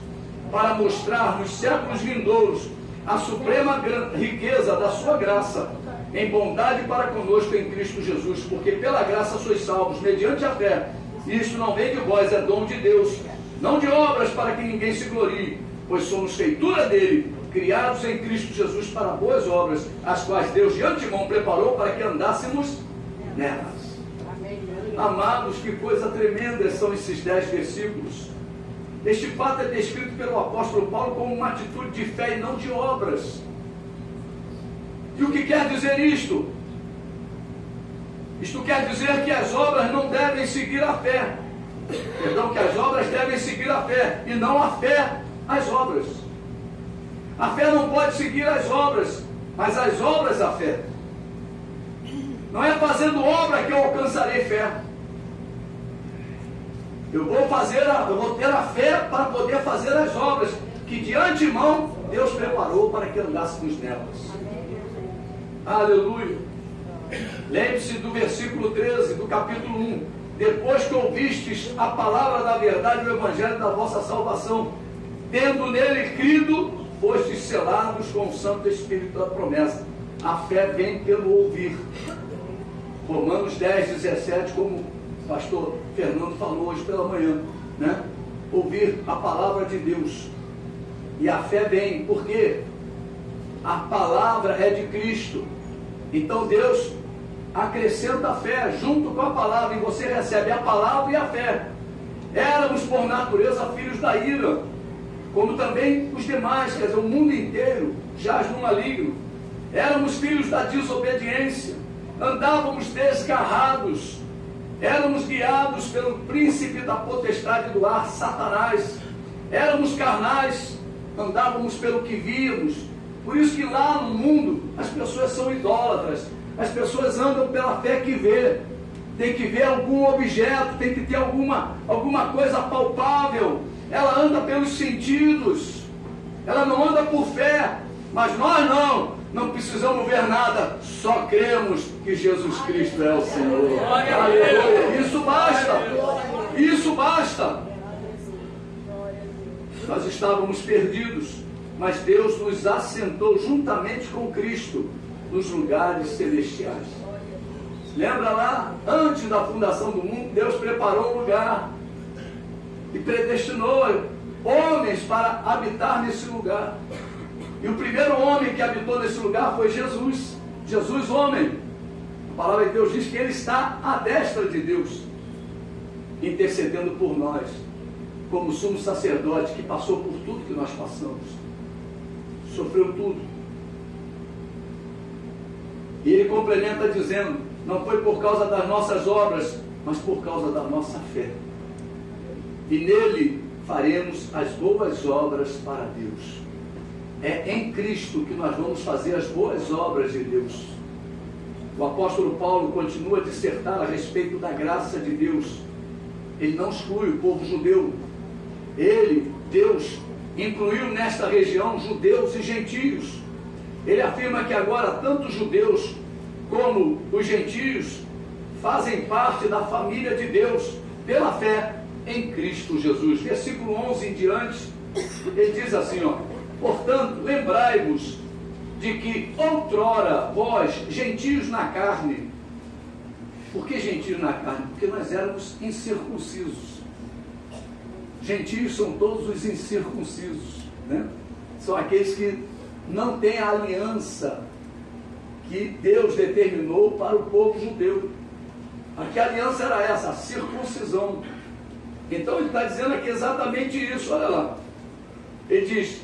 para mostrar nos séculos vindouros a suprema riqueza da sua graça, em bondade para conosco em Cristo Jesus. Porque pela graça sois salvos, mediante a fé. E isto não vem de vós, é dom de Deus, não de obras, para que ninguém se glorie, pois somos feitura dele, criados em Cristo Jesus para boas obras, as quais Deus de antemão preparou para que andássemos nelas. Amados, que coisa tremenda são esses 10 versículos. Este fato é descrito pelo apóstolo Paulo como uma atitude de fé e não de obras. E o que quer dizer isto? Isto quer dizer que as obras não devem seguir a fé. Perdão, que as obras devem seguir a fé, e não a fé as obras. A fé não pode seguir as obras, mas as obras a fé. Não é fazendo obra que eu alcançarei fé. Eu vou ter a fé para poder fazer as obras que de antemão Deus preparou para que andássemos nelas. Aleluia. Lembre-se do versículo 13 do capítulo 1. Depois que ouvistes a palavra da verdade, o evangelho da vossa salvação, tendo nele crido, fostes selados com o Santo Espírito da promessa. A fé vem pelo ouvir. Romanos 10, 17, como o pastor Fernando falou hoje pela manhã, né? Ouvir a palavra de Deus. E a fé vem, porque a palavra é de Cristo. Então Deus acrescenta a fé junto com a palavra, e você recebe a palavra e a fé. Éramos por natureza filhos da ira, como também os demais, quer dizer, o mundo inteiro jaz no maligno. Éramos filhos da desobediência, andávamos desgarrados, éramos guiados pelo príncipe da potestade do ar, Satanás. Éramos carnais, andávamos pelo que víamos. Por isso que lá no mundo as pessoas são idólatras. As pessoas andam pela fé que vê. Tem que ver algum objeto, tem que ter alguma coisa palpável. Ela anda pelos sentidos. Ela não anda por fé. Mas nós não precisamos ver nada. Só cremos que Jesus Cristo é o Senhor. Aleluia. Isso basta. Isso basta. Nós estávamos perdidos, mas Deus nos assentou juntamente com Cristo nos lugares celestiais. Lembra lá, antes da fundação do mundo, Deus preparou um lugar e predestinou homens para habitar nesse lugar. E o primeiro homem que habitou nesse lugar foi Jesus. Jesus, homem. A palavra de Deus diz que ele está à destra de Deus, intercedendo por nós, como sumo sacerdote que passou por tudo que nós passamos, sofreu tudo. E ele complementa dizendo: não foi por causa das nossas obras, mas por causa da nossa fé. E nele faremos as boas obras para Deus. É em Cristo que nós vamos fazer as boas obras de Deus. O apóstolo Paulo continua a dissertar a respeito da graça de Deus. Ele não exclui o povo judeu. Deus, incluiu nesta região judeus e gentios. Ele afirma que agora tanto os judeus como os gentios fazem parte da família de Deus pela fé em Cristo Jesus. Versículo 11 em diante, ele diz assim, portanto, lembrai-vos de que outrora vós, gentios na carne, Por que gentio na carne? Porque nós éramos incircuncisos. Gentios são todos os incircuncisos, né? São aqueles que não têm a aliança que Deus determinou para o povo judeu. Que aliança era essa? A circuncisão. Então ele está dizendo aqui exatamente isso, olha lá. Ele diz: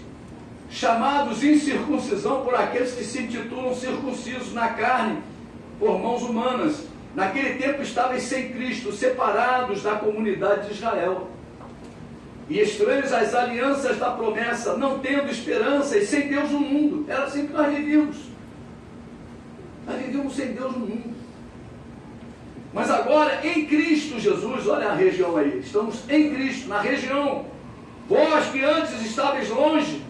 chamados incircuncisão por aqueles que se intitulam circuncisos na carne, por mãos humanas. Naquele tempo estáveis sem Cristo, separados da comunidade de Israel, e estranhos às alianças da promessa, não tendo esperança e sem Deus no mundo. Era assim que nós vivíamos. Nós vivíamos sem Deus no mundo. Mas agora, em Cristo Jesus, olha a região aí, estamos em Cristo, na região. Vós que antes estáveis longe,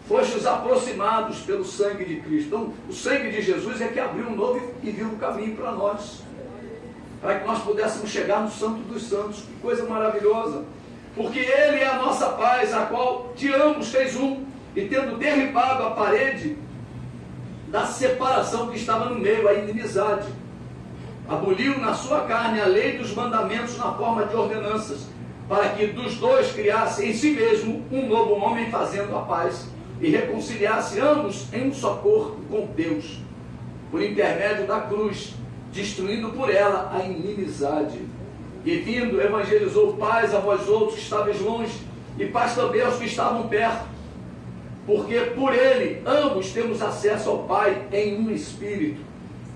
fostes aproximados pelo sangue de Cristo. Então, o sangue de Jesus é que abriu um novo e vivo caminho para nós, para que nós pudéssemos chegar no Santo dos Santos. Que coisa maravilhosa! Porque Ele é a nossa paz, a qual de ambos fez um, e tendo derribado a parede da separação que estava no meio, a inimizade, aboliu na sua carne a lei dos mandamentos na forma de ordenanças, para que dos dois criasse em si mesmo um novo homem, fazendo a paz, e reconciliasse ambos em um só corpo com Deus, por intermédio da cruz, destruindo por ela a inimizade. E vindo, evangelizou paz a vós outros que estáveis longe, e paz também aos que estavam perto, porque por ele ambos temos acesso ao Pai em um Espírito.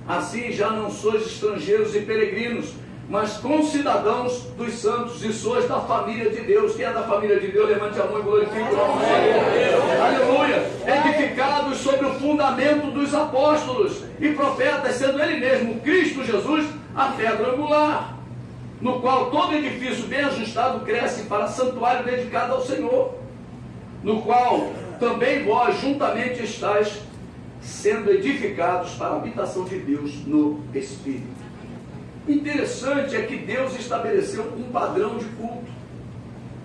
Assim já não sois estrangeiros e peregrinos, mas concidadãos dos santos, e sois da família de Deus. Quem é da família de Deus? Levante a mão e glorifique o nome do Senhor. Aleluia! Edificados sobre o fundamento dos apóstolos e profetas, sendo Ele mesmo, Cristo Jesus, a pedra angular, no qual todo edifício bem ajustado cresce para santuário dedicado ao Senhor, no qual também vós juntamente estáis sendo edificados para a habitação de Deus no Espírito. Interessante é que Deus estabeleceu um padrão de culto.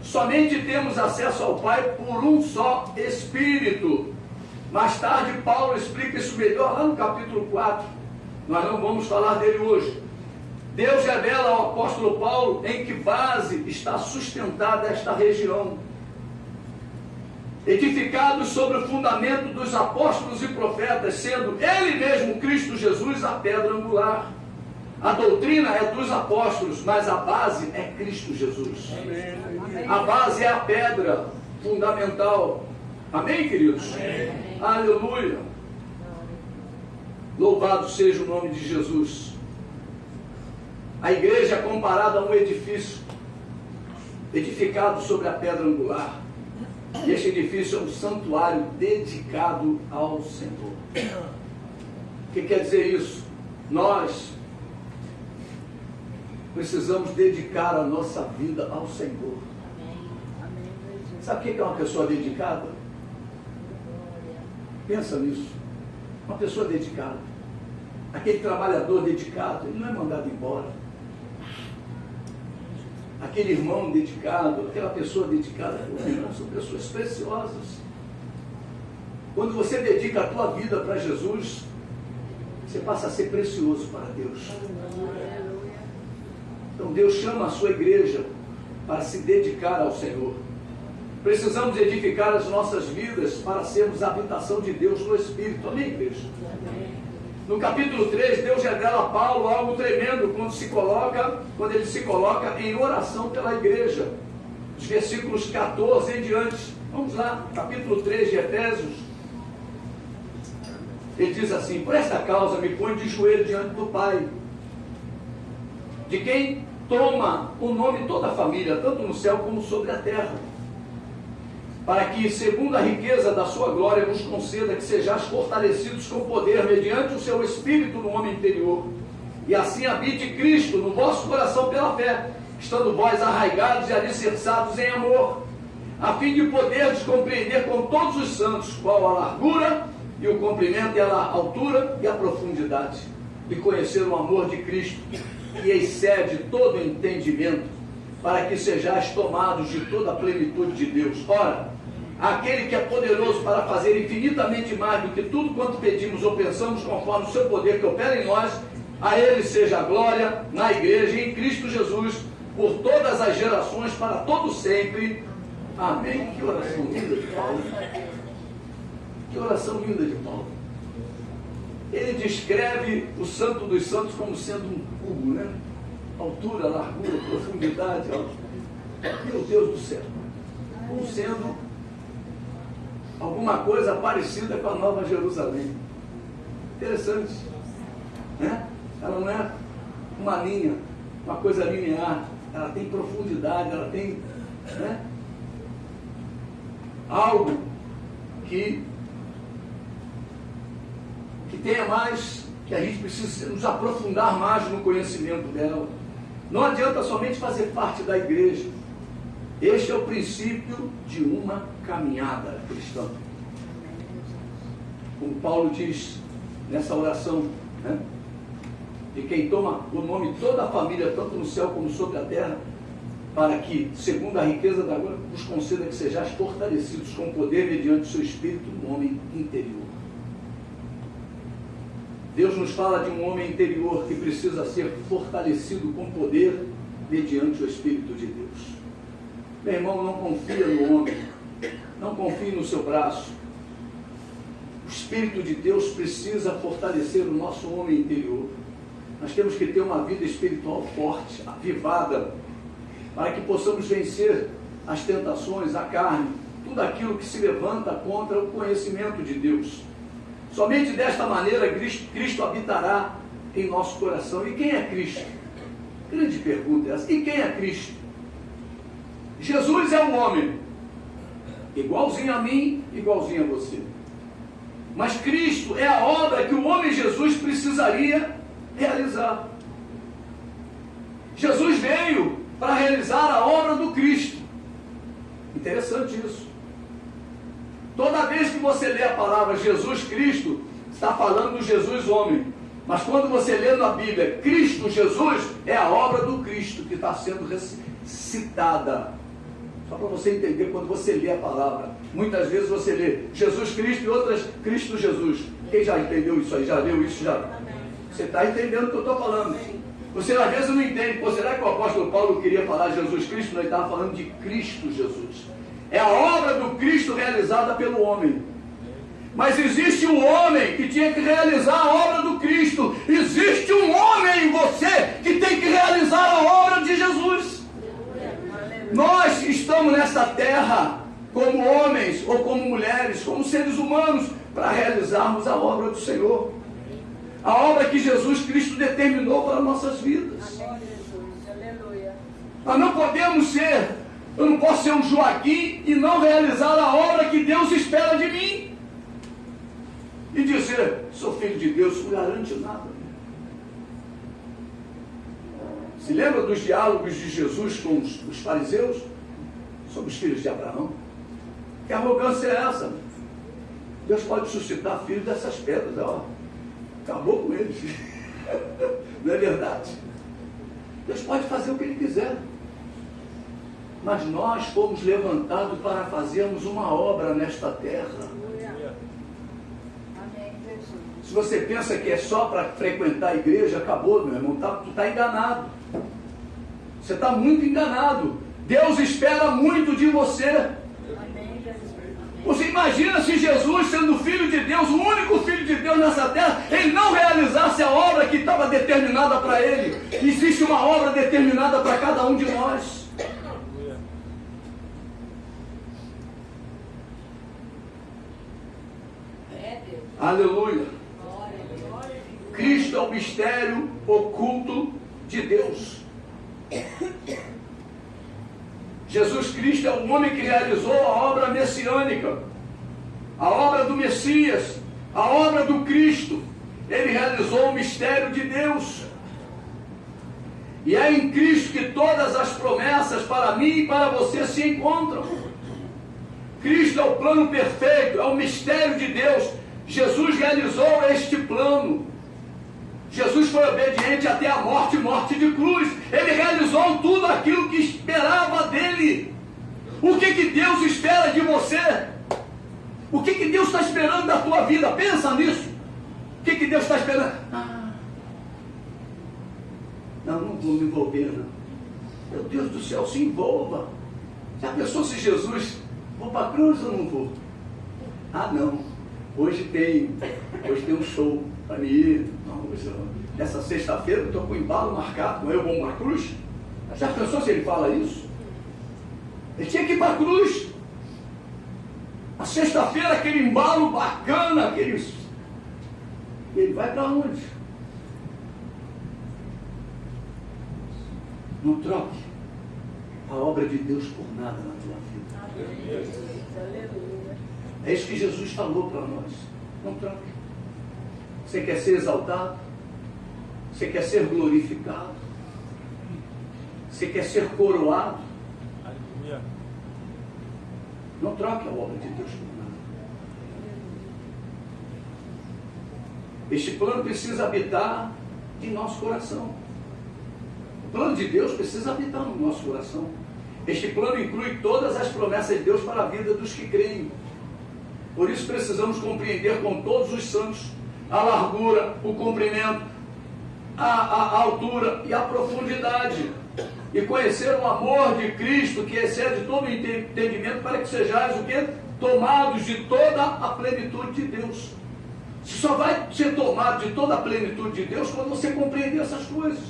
Somente temos acesso ao Pai por um só Espírito. Mais tarde Paulo explica isso melhor lá no capítulo 4. Nós não vamos falar dele hoje. Deus revela ao apóstolo Paulo em que base está sustentada esta região. Edificados sobre o fundamento dos apóstolos e profetas, sendo Ele mesmo, Cristo Jesus, a pedra angular. A doutrina é dos apóstolos, mas a base é Cristo Jesus. Amém. A base é a pedra fundamental. Amém, queridos? Amém. Aleluia. Louvado seja o nome de Jesus. A igreja é comparada a um edifício edificado sobre a pedra angular. E este edifício é um santuário dedicado ao Senhor. O que quer dizer isso? Nós precisamos dedicar a nossa vida ao Senhor. Sabe o que é uma pessoa dedicada? Pensa nisso. Uma pessoa dedicada. Aquele trabalhador dedicado, ele não é mandado embora. Aquele irmão dedicado, aquela pessoa dedicada, são pessoas preciosas. Quando você dedica a tua vida para Jesus, você passa a ser precioso para Deus. Então Deus chama a sua igreja para se dedicar ao Senhor. Precisamos edificar as nossas vidas para sermos a habitação de Deus no Espírito. Amém, igreja? No capítulo 3, Deus revela a Paulo algo tremendo quando ele se coloca em oração pela igreja. Os versículos 14 em diante. Vamos lá, capítulo 3 de Efésios. Ele diz assim: por esta causa me ponho de joelho diante do Pai, de quem toma o nome toda a família, tanto no céu como sobre a terra, para que, segundo a riqueza da sua glória, vos conceda que sejais fortalecidos com poder, mediante o seu Espírito no homem interior, e assim habite Cristo no vosso coração pela fé, estando vós arraigados e alicerçados em amor, a fim de poderdes compreender com todos os santos qual a largura e o comprimento e a altura e a profundidade, e conhecer o amor de Cristo, que excede todo entendimento, para que sejais tomados de toda a plenitude de Deus. Ora, aquele que é poderoso para fazer infinitamente mais do que tudo quanto pedimos ou pensamos, conforme o seu poder que opera em nós, A Ele seja a glória na igreja e em Cristo Jesus, por todas as gerações, para todo sempre. Amém. Que oração linda de Paulo. Que oração linda de Paulo. Ele descreve o Santo dos Santos como sendo um cubo, né? Altura, largura, profundidade. Meu Deus do céu. Como sendo alguma coisa parecida com a Nova Jerusalém. Interessante, né? Ela não é uma linha, uma coisa linear. Ela tem profundidade, ela tem, né, algo que tenha mais, que a gente precisa nos aprofundar mais no conhecimento dela. Não adianta somente fazer parte da igreja. Este é o princípio de uma caminhada cristã. Como Paulo diz nessa oração, né, de quem toma o nome de toda a família, tanto no céu como sobre a terra, para que, segundo a riqueza da glória, vos conceda que sejais fortalecidos com poder mediante o seu Espírito no homem interior. Deus nos fala de um homem interior que precisa ser fortalecido com poder mediante o Espírito de Deus. Meu irmão, não confia no homem, não confie no seu braço. O Espírito de Deus precisa fortalecer o nosso homem interior. Nós temos que ter uma vida espiritual forte, avivada, para que possamos vencer as tentações, a carne, tudo aquilo que se levanta contra o conhecimento de Deus. Somente desta maneira Cristo habitará em nosso coração. E quem é Cristo? Grande pergunta essa. E quem é Cristo? Jesus é um homem, igualzinho a mim, igualzinho a você. Mas Cristo é a obra que o homem Jesus precisaria realizar. Jesus veio para realizar a obra do Cristo. Interessante isso. Toda vez que você lê a palavra Jesus Cristo, está falando do Jesus homem. Mas quando você lê na Bíblia Cristo Jesus, é a obra do Cristo que está sendo citada. Só para você entender, quando você lê a palavra, muitas vezes você lê Jesus Cristo e outras Cristo Jesus. Quem já entendeu isso aí? Já leu isso? Já? Você está entendendo o que eu estou falando. Você às vezes não entende. Pô, será que o apóstolo Paulo queria falar Jesus Cristo? Não, ele estava falando de Cristo Jesus. É a obra do Cristo realizada pelo homem. Mas existe um homem que tinha que realizar a obra do Cristo. Existe um homem em você que tem que realizar a obra de Jesus. Nós estamos nessa terra como homens ou como mulheres, como seres humanos, para realizarmos a obra do Senhor. A obra que Jesus Cristo determinou para nossas vidas. Nós não podemos ser, eu não posso ser um Joaquim e não realizar a obra que Deus espera de mim. E dizer, sou filho de Deus, não garante nada. Se lembra dos diálogos de Jesus com os fariseus? Sobre os filhos de Abraão. Que arrogância é essa? Deus pode suscitar filhos dessas pedras. Ó, acabou com eles. Não é verdade? Deus pode fazer o que Ele quiser. Mas nós fomos levantados para fazermos uma obra nesta terra. Se você pensa que é só para frequentar a igreja, acabou, meu irmão, tu está enganado. Você está muito enganado. Deus espera muito de você. Você imagina se Jesus, sendo filho de Deus, o único filho de Deus nessa terra, ele não realizasse a obra que estava determinada para ele. Existe uma obra determinada para cada um de nós. Aleluia. Cristo é o mistério oculto de Deus. Jesus Cristo é o homem que realizou a obra messiânica, a obra do Messias, a obra do Cristo. Ele realizou o mistério de Deus. E é em Cristo que todas as promessas para mim e para você se encontram. Cristo é o plano perfeito, é o mistério de Deus. Jesus realizou este plano. Jesus foi obediente até a morte, morte de cruz. Ele realizou tudo aquilo que esperava dele. O que Deus espera de você? O que Deus está esperando da tua vida? Pensa nisso. O que Deus está esperando? Não vou me envolver, não. Meu Deus do céu, se envolva. Já pensou se Jesus, vou para a cruz ou não vou? Ah, não. Hoje tem um show para mim ir. Não, essa sexta-feira eu estou com o embalo marcado, eu vou para a cruz. Já pensou se ele fala isso? Ele tinha que ir para a cruz. A sexta-feira, aquele embalo bacana, aqueles... Ele vai para onde? Não troque a obra de Deus por nada na tua vida. É isso que Jesus falou para nós. Não troque. Você quer ser exaltado? Você quer ser glorificado? Você quer ser coroado? Não troque a obra de Deus por nada. Este plano precisa habitar em nosso coração. O plano de Deus precisa habitar no nosso coração. Este plano inclui todas as promessas de Deus para a vida dos que creem. Por isso precisamos compreender com todos os santos a largura, o comprimento, a altura e a profundidade. E conhecer o amor de Cristo que excede todo o entendimento, para que sejais o quê? Tomados de toda a plenitude de Deus. Você só vai ser tomado de toda a plenitude de Deus quando você compreender essas coisas.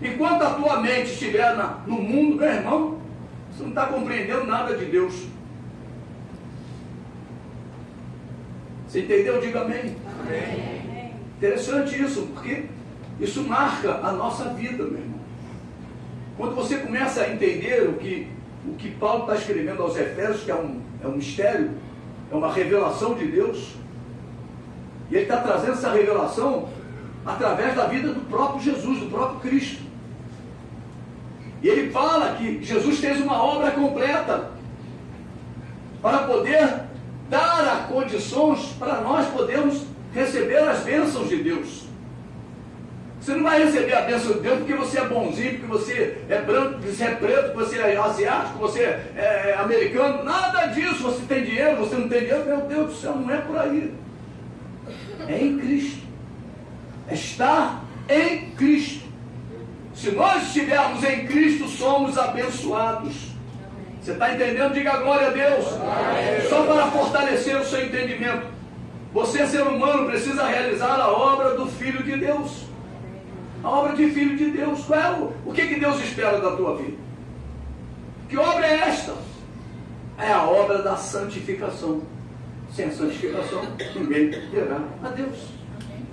Enquanto a tua mente estiver no mundo, meu irmão, você não está compreendendo nada de Deus. Você entendeu? Diga amém. Amém. Interessante isso, porque isso marca a nossa vida, meu irmão. Quando você começa a entender o que Paulo está escrevendo aos Efésios, que é um mistério, é uma revelação de Deus, e ele está trazendo essa revelação através da vida do próprio Jesus, do próprio Cristo. E ele fala que Jesus fez uma obra completa para poder dar as condições para nós podermos receber as bênçãos de Deus. Você não vai receber a bênção de Deus porque você é bonzinho, porque você é branco, porque você é preto, porque você é asiático, você é americano. Nada disso. Você tem dinheiro, você não tem dinheiro. Meu Deus do céu, não é por aí. É em Cristo. É estar em Cristo. Se nós estivermos em Cristo, somos abençoados. Você está entendendo? Diga glória a Deus. Só para fortalecer o seu entendimento. Você, ser humano, precisa realizar a obra do Filho de Deus. A obra de Filho de Deus. Qual é o que Deus espera da tua vida? Que obra é esta? É a obra da santificação. Sem a santificação, ninguém verá a Deus.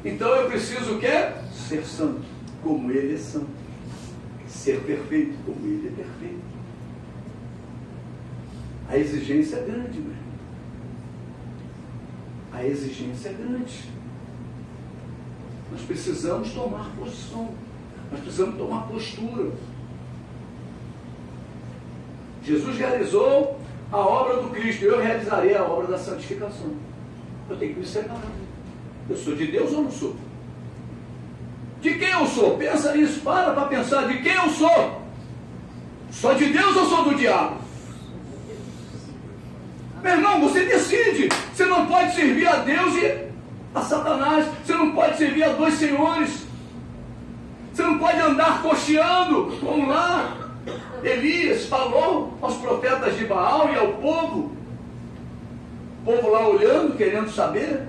Então eu preciso o quê? Ser santo, como Ele é santo. Ser perfeito, como Ele é perfeito. A exigência é grande, meu irmão. A exigência é grande. Nós precisamos tomar posição. Nós precisamos tomar postura. Jesus realizou a obra do Cristo. Eu realizarei a obra da santificação. Eu tenho que me separar. Eu sou de Deus ou não sou? De quem eu sou? Pensa nisso. Para pensar. De quem eu sou? Sou de Deus ou sou do diabo? Meu irmão, você decide. Você não pode servir a Deus e a Satanás. Você não pode servir a dois senhores. Você não pode andar cocheando, como lá Elias falou aos profetas de Baal e ao povo. O povo lá olhando, querendo saber.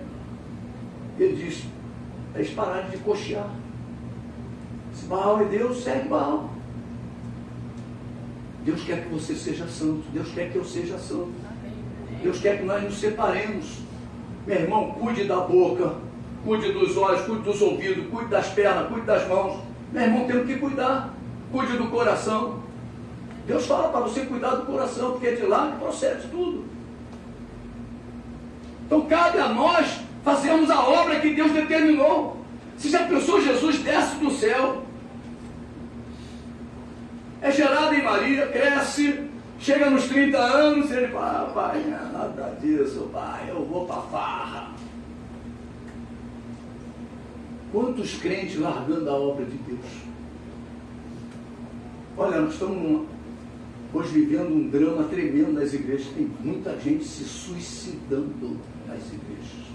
Ele disse: eles pararam de cochear. Se Baal é Deus, segue Baal. Deus quer que você seja santo. Deus quer que eu seja santo. Deus quer que nós nos separemos. Meu irmão, cuide da boca, cuide dos olhos, cuide dos ouvidos, cuide das pernas, cuide das mãos. Meu irmão, temos que cuidar. Cuide do coração. Deus fala para você cuidar do coração, porque é de lá que procede tudo. Então cabe a nós fazermos a obra que Deus determinou. Você já pensou, Jesus desce do céu, é gerado em Maria, cresce, chega nos 30 anos, e ele fala: pai, não é nada disso, pai, eu vou para a farra. Quantos crentes largando a obra de Deus? Olha, nós estamos hoje vivendo um drama tremendo nas igrejas. Tem muita gente se suicidando nas igrejas.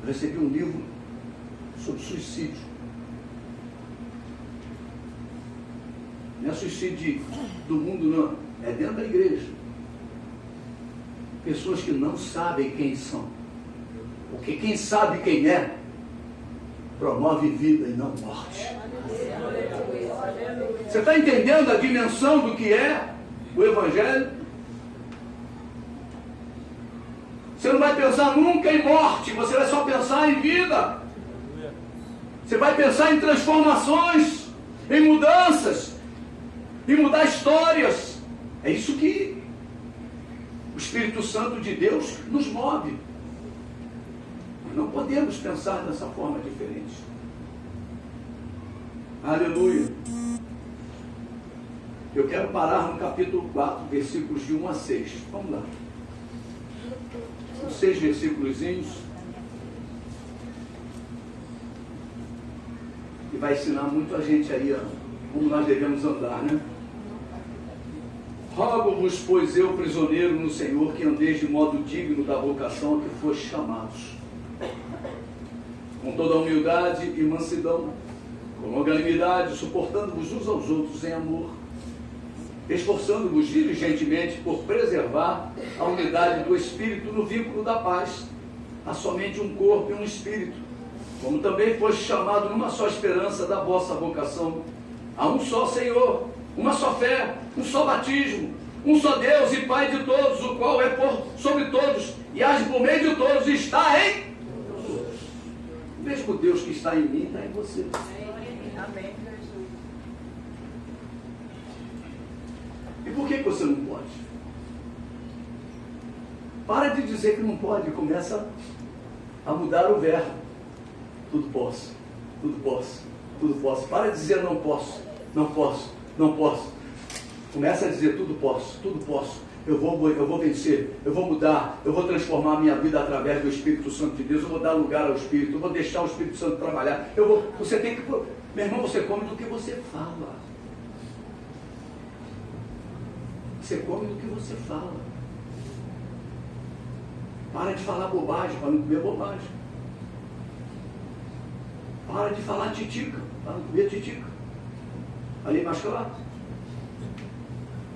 Eu recebi um livro sobre suicídio. Não é suicídio do mundo, não. É dentro da igreja. Pessoas que não sabem quem são. Porque quem sabe quem é, promove vida e não morte. Você está entendendo a dimensão do que é o Evangelho? Você não vai pensar nunca em morte, você vai só pensar em vida. Você vai pensar em transformações, em mudanças, em mudar histórias. É isso que o Espírito Santo de Deus nos move. Não podemos pensar dessa forma diferente. Aleluia. Eu quero parar no capítulo 4, versículos de 1 a 6. Vamos lá. São 6 versículozinhos. E vai ensinar muito a gente aí, como nós devemos andar, né? Rogo-vos, pois eu, prisioneiro no Senhor, que andeis de modo digno da vocação a que foste chamados, com toda a humildade e mansidão, com longanimidade, suportando-vos uns aos outros em amor, esforçando-vos diligentemente por preservar a unidade do Espírito no vínculo da paz. Há somente um corpo e um Espírito, como também foste chamado numa só esperança da vossa vocação. Há um só Senhor, uma só fé, um só batismo, um só Deus e Pai de todos, o qual é por sobre todos e age por meio de todos e está em todos. O mesmo Deus que está em mim está em você. Amém. E por que você não pode? Para de dizer que não pode, começa a mudar o verbo. Tudo posso, tudo posso, tudo posso. Para de dizer não posso, não posso, não posso. Começa a dizer tudo posso, tudo posso. Eu vou vencer, eu vou mudar, eu vou transformar a minha vida através do Espírito Santo de Deus, eu vou dar lugar ao Espírito, eu vou deixar o Espírito Santo trabalhar. Você tem que... Meu irmão, você come do que você fala. Você come do que você fala. Para de falar bobagem, para não comer bobagem. Para de falar titica, para não comer titica. Ali mais claro.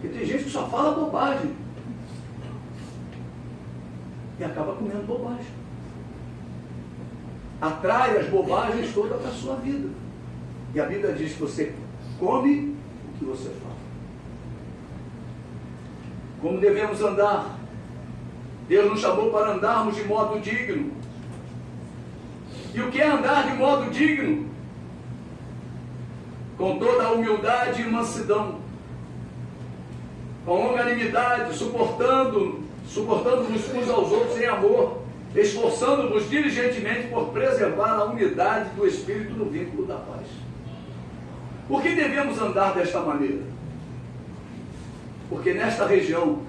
Porque tem gente que só fala bobagem. E acaba comendo bobagem. Atrai as bobagens todas para a sua vida. E a Bíblia diz que você come o que você fala. Como devemos andar? Deus nos chamou para andarmos de modo digno. E o que é andar de modo digno? Com toda a humildade e mansidão, com longanimidade, suportando-vos uns aos outros em amor, esforçando-vos diligentemente por preservar a unidade do Espírito no vínculo da paz. Por que devemos andar desta maneira? Porque nesta região,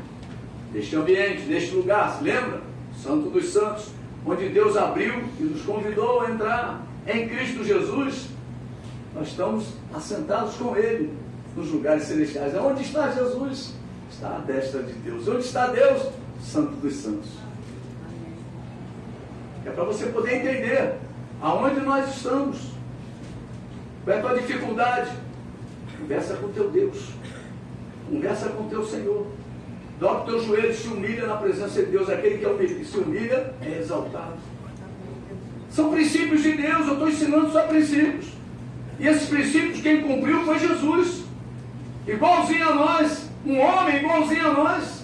neste ambiente, neste lugar, se lembra? Santo dos Santos, onde Deus abriu e nos convidou a entrar em Cristo Jesus, nós estamos assentados com Ele nos lugares celestiais. Onde está Jesus? Está à destra de Deus. Onde está Deus? Santo dos Santos. É para você poder entender aonde nós estamos. Qual é a tua dificuldade? Conversa com o teu Deus. Conversa com o teu Senhor. Dobra o teu joelho e se humilha na presença de Deus. Aquele que se humilha é exaltado. São princípios de Deus. Eu estou ensinando só princípios. E esses princípios quem cumpriu foi Jesus. Igualzinho a nós. Um homem igualzinho a nós.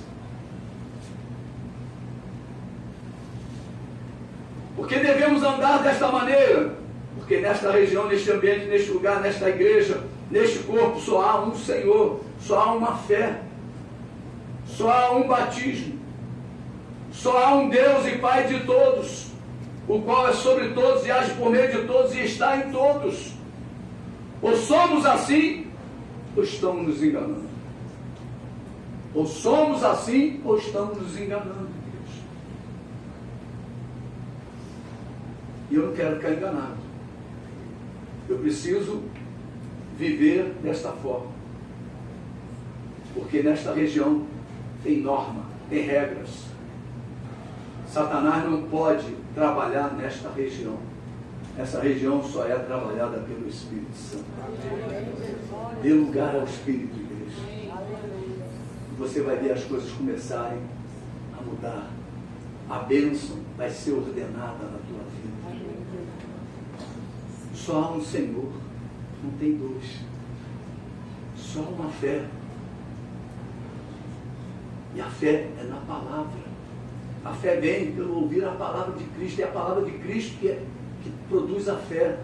Por que devemos andar desta maneira? Porque nesta região, neste ambiente, neste lugar, nesta igreja, neste corpo, só há um Senhor, só há uma fé, só há um batismo, só há um Deus e Pai de todos, o qual é sobre todos e age por meio de todos e está em todos. Ou somos assim, ou estamos nos enganando. Ou somos assim, ou estamos nos enganando. E eu não quero ficar enganado. Eu preciso viver desta forma. Porque nesta região tem norma, tem regras. Satanás não pode trabalhar nesta região. Essa região só é trabalhada pelo Espírito Santo. Dê lugar ao Espírito, igreja. Você vai ver as coisas começarem a mudar. A bênção vai ser ordenada na tua vida. Só há um Senhor, não tem dois. Só uma fé. E a fé é na palavra. A fé vem pelo ouvir a palavra de Cristo. É a palavra de Cristo que produz a fé.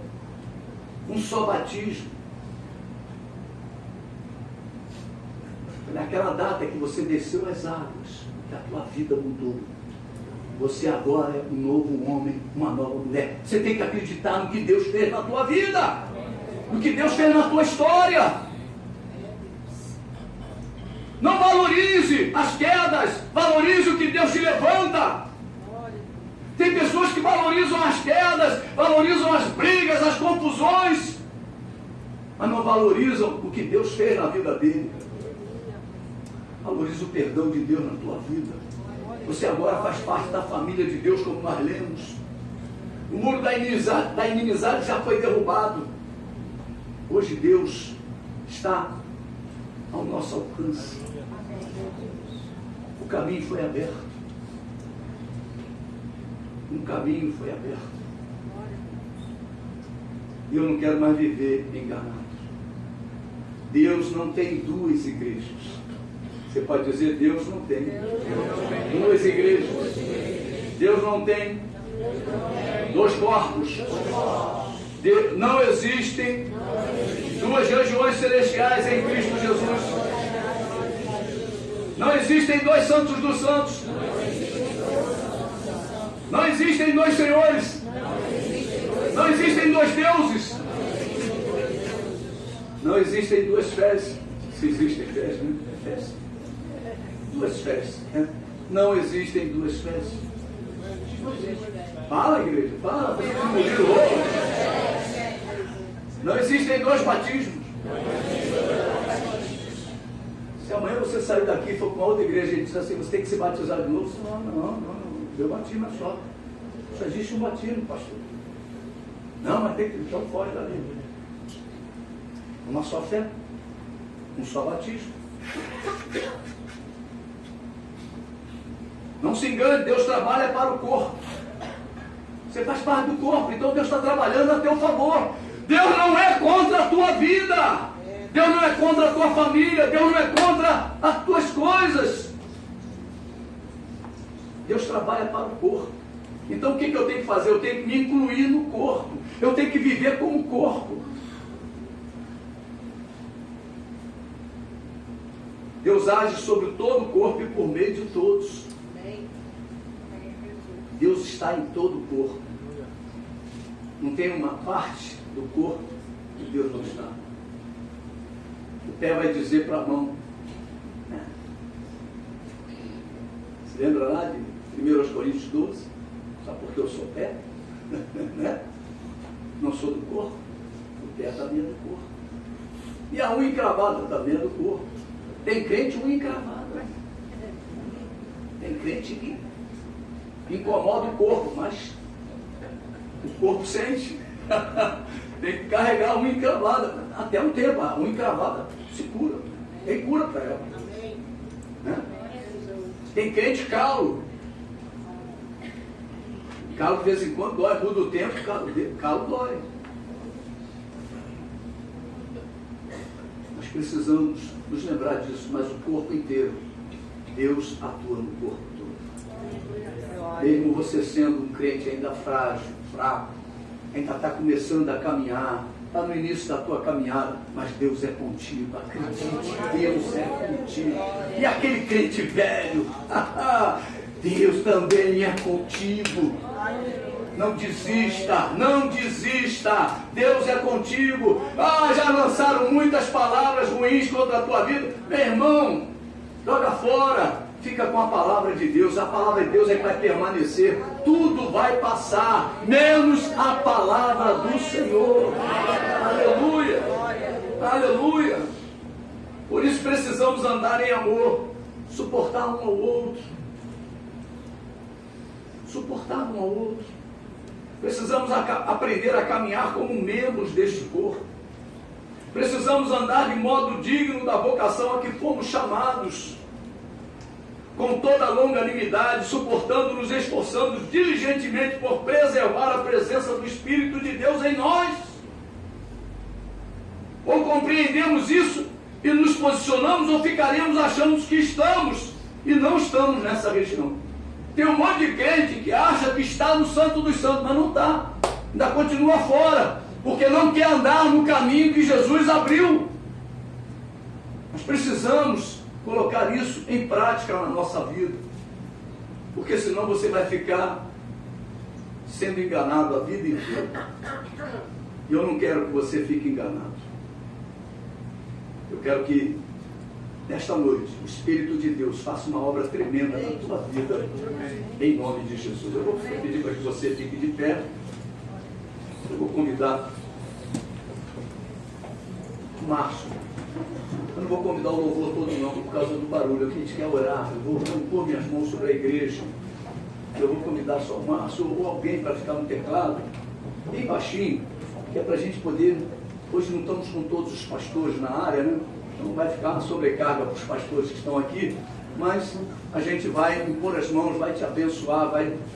Um só batismo. Naquela data que você desceu as águas, que a tua vida mudou. Você agora é um novo homem, uma nova mulher. Você tem que acreditar no que Deus fez na tua vida, no que Deus fez na tua história. Não valorize as quedas, valorize o que Deus te levanta. Tem pessoas que valorizam as quedas, valorizam as brigas, as confusões, mas não valorizam o que Deus fez na vida dele. Valorize o perdão de Deus na tua vida. Você agora faz parte da família de Deus, como nós lemos. O muro da inimizade já foi derrubado. Hoje Deus está ao nosso alcance. O caminho foi aberto. Um caminho foi aberto. E eu não quero mais viver enganado. Deus não tem duas igrejas. Você pode dizer, Deus não tem duas igrejas. Deus não tem dois corpos. Não existem duas regiões celestiais em Cristo Jesus. Não existem dois santos dos santos. Não existem dois senhores. Não existem dois deuses. Não existem duas fés. Se existem fés, né? Fés. Duas fés. Né? Não existem duas fés. Fala, igreja. Fala. Não existem dois batismos. Se amanhã você sair daqui e for para uma outra igreja e disser assim, você tem que se batizar de novo, não. Meu batismo é só. Só existe um batismo, pastor. Não, mas tem que, então foge da Bíblia. Uma só fé, um só batismo. Não se engane, Deus trabalha para o corpo. Você faz parte do corpo, então Deus está trabalhando a teu favor. Deus não é contra a tua vida. Deus não é contra a tua família. Deus não é contra as tuas coisas. Deus trabalha para o corpo. Então o que eu tenho que fazer? Eu tenho que me incluir no corpo. Eu tenho que viver como corpo. Deus age sobre todo o corpo e por meio de todos. Deus está em todo o corpo. Não tem uma parte do corpo que Deus não está. O pé vai dizer para a mão. Você lembra lá de 1 Coríntios 12? Só porque eu sou pé? Né? Não sou do corpo. O pé está dentro do corpo. E a unha encravada está dentro do corpo. Tem crente unha encravada. Tem crente que incomoda o corpo, mas o corpo sente. Tem que carregar a unha encravada. Até um tempo, a unha encravada se cura. Tem cura para ela. Né? Tem crente calo. Calo de vez em quando dói, muda o tempo, calo dói. Nós precisamos nos lembrar disso, mas o corpo inteiro, Deus atua no corpo todo. Mesmo você sendo um crente ainda frágil, fraco, ainda está começando a caminhar, está no início da tua caminhada, mas Deus é contigo, acredite, Deus é contigo. E aquele crente velho, Deus também é contigo. Não desista, não desista. Deus é contigo. Já lançaram muitas palavras ruins contra a tua vida. Meu irmão, joga fora. Fica com a palavra de Deus. A palavra de Deus é que vai permanecer. Tudo vai passar, menos a palavra do Senhor. Aleluia. Aleluia. Por isso precisamos andar em amor. Suportar um ao outro. Suportar um ao outro. Precisamos aprender a caminhar como membros deste corpo. Precisamos andar de modo digno da vocação a que fomos chamados, com toda a longanimidade, suportando-nos, esforçando-nos diligentemente por preservar a presença do Espírito de Deus em nós. Ou compreendemos isso e nos posicionamos, ou ficaremos achando que estamos e não estamos nessa região. Tem um monte de crente que acha que está no Santo dos Santos, mas não está. Ainda continua fora, porque não quer andar no caminho que Jesus abriu. Nós precisamos colocar isso em prática na nossa vida, porque senão você vai ficar sendo enganado a vida inteira. E eu não quero que você fique enganado. Eu quero que nesta noite o Espírito de Deus faça uma obra tremenda na tua vida, em nome de Jesus. Eu vou pedir para que você fique de pé. Eu vou convidar o Márcio. Eu não vou convidar o louvor todo não, por causa do barulho. Aqui a gente quer orar. Eu vou pôr minhas mãos sobre a igreja. Eu vou convidar só o Márcio ou alguém para ficar no teclado, bem baixinho, que é para a gente poder... Hoje não estamos com todos os pastores na área, né? Então vai ficar uma sobrecarga para os pastores que estão aqui, mas a gente vai impor as mãos, vai te abençoar,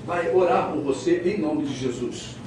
vai orar por você em nome de Jesus.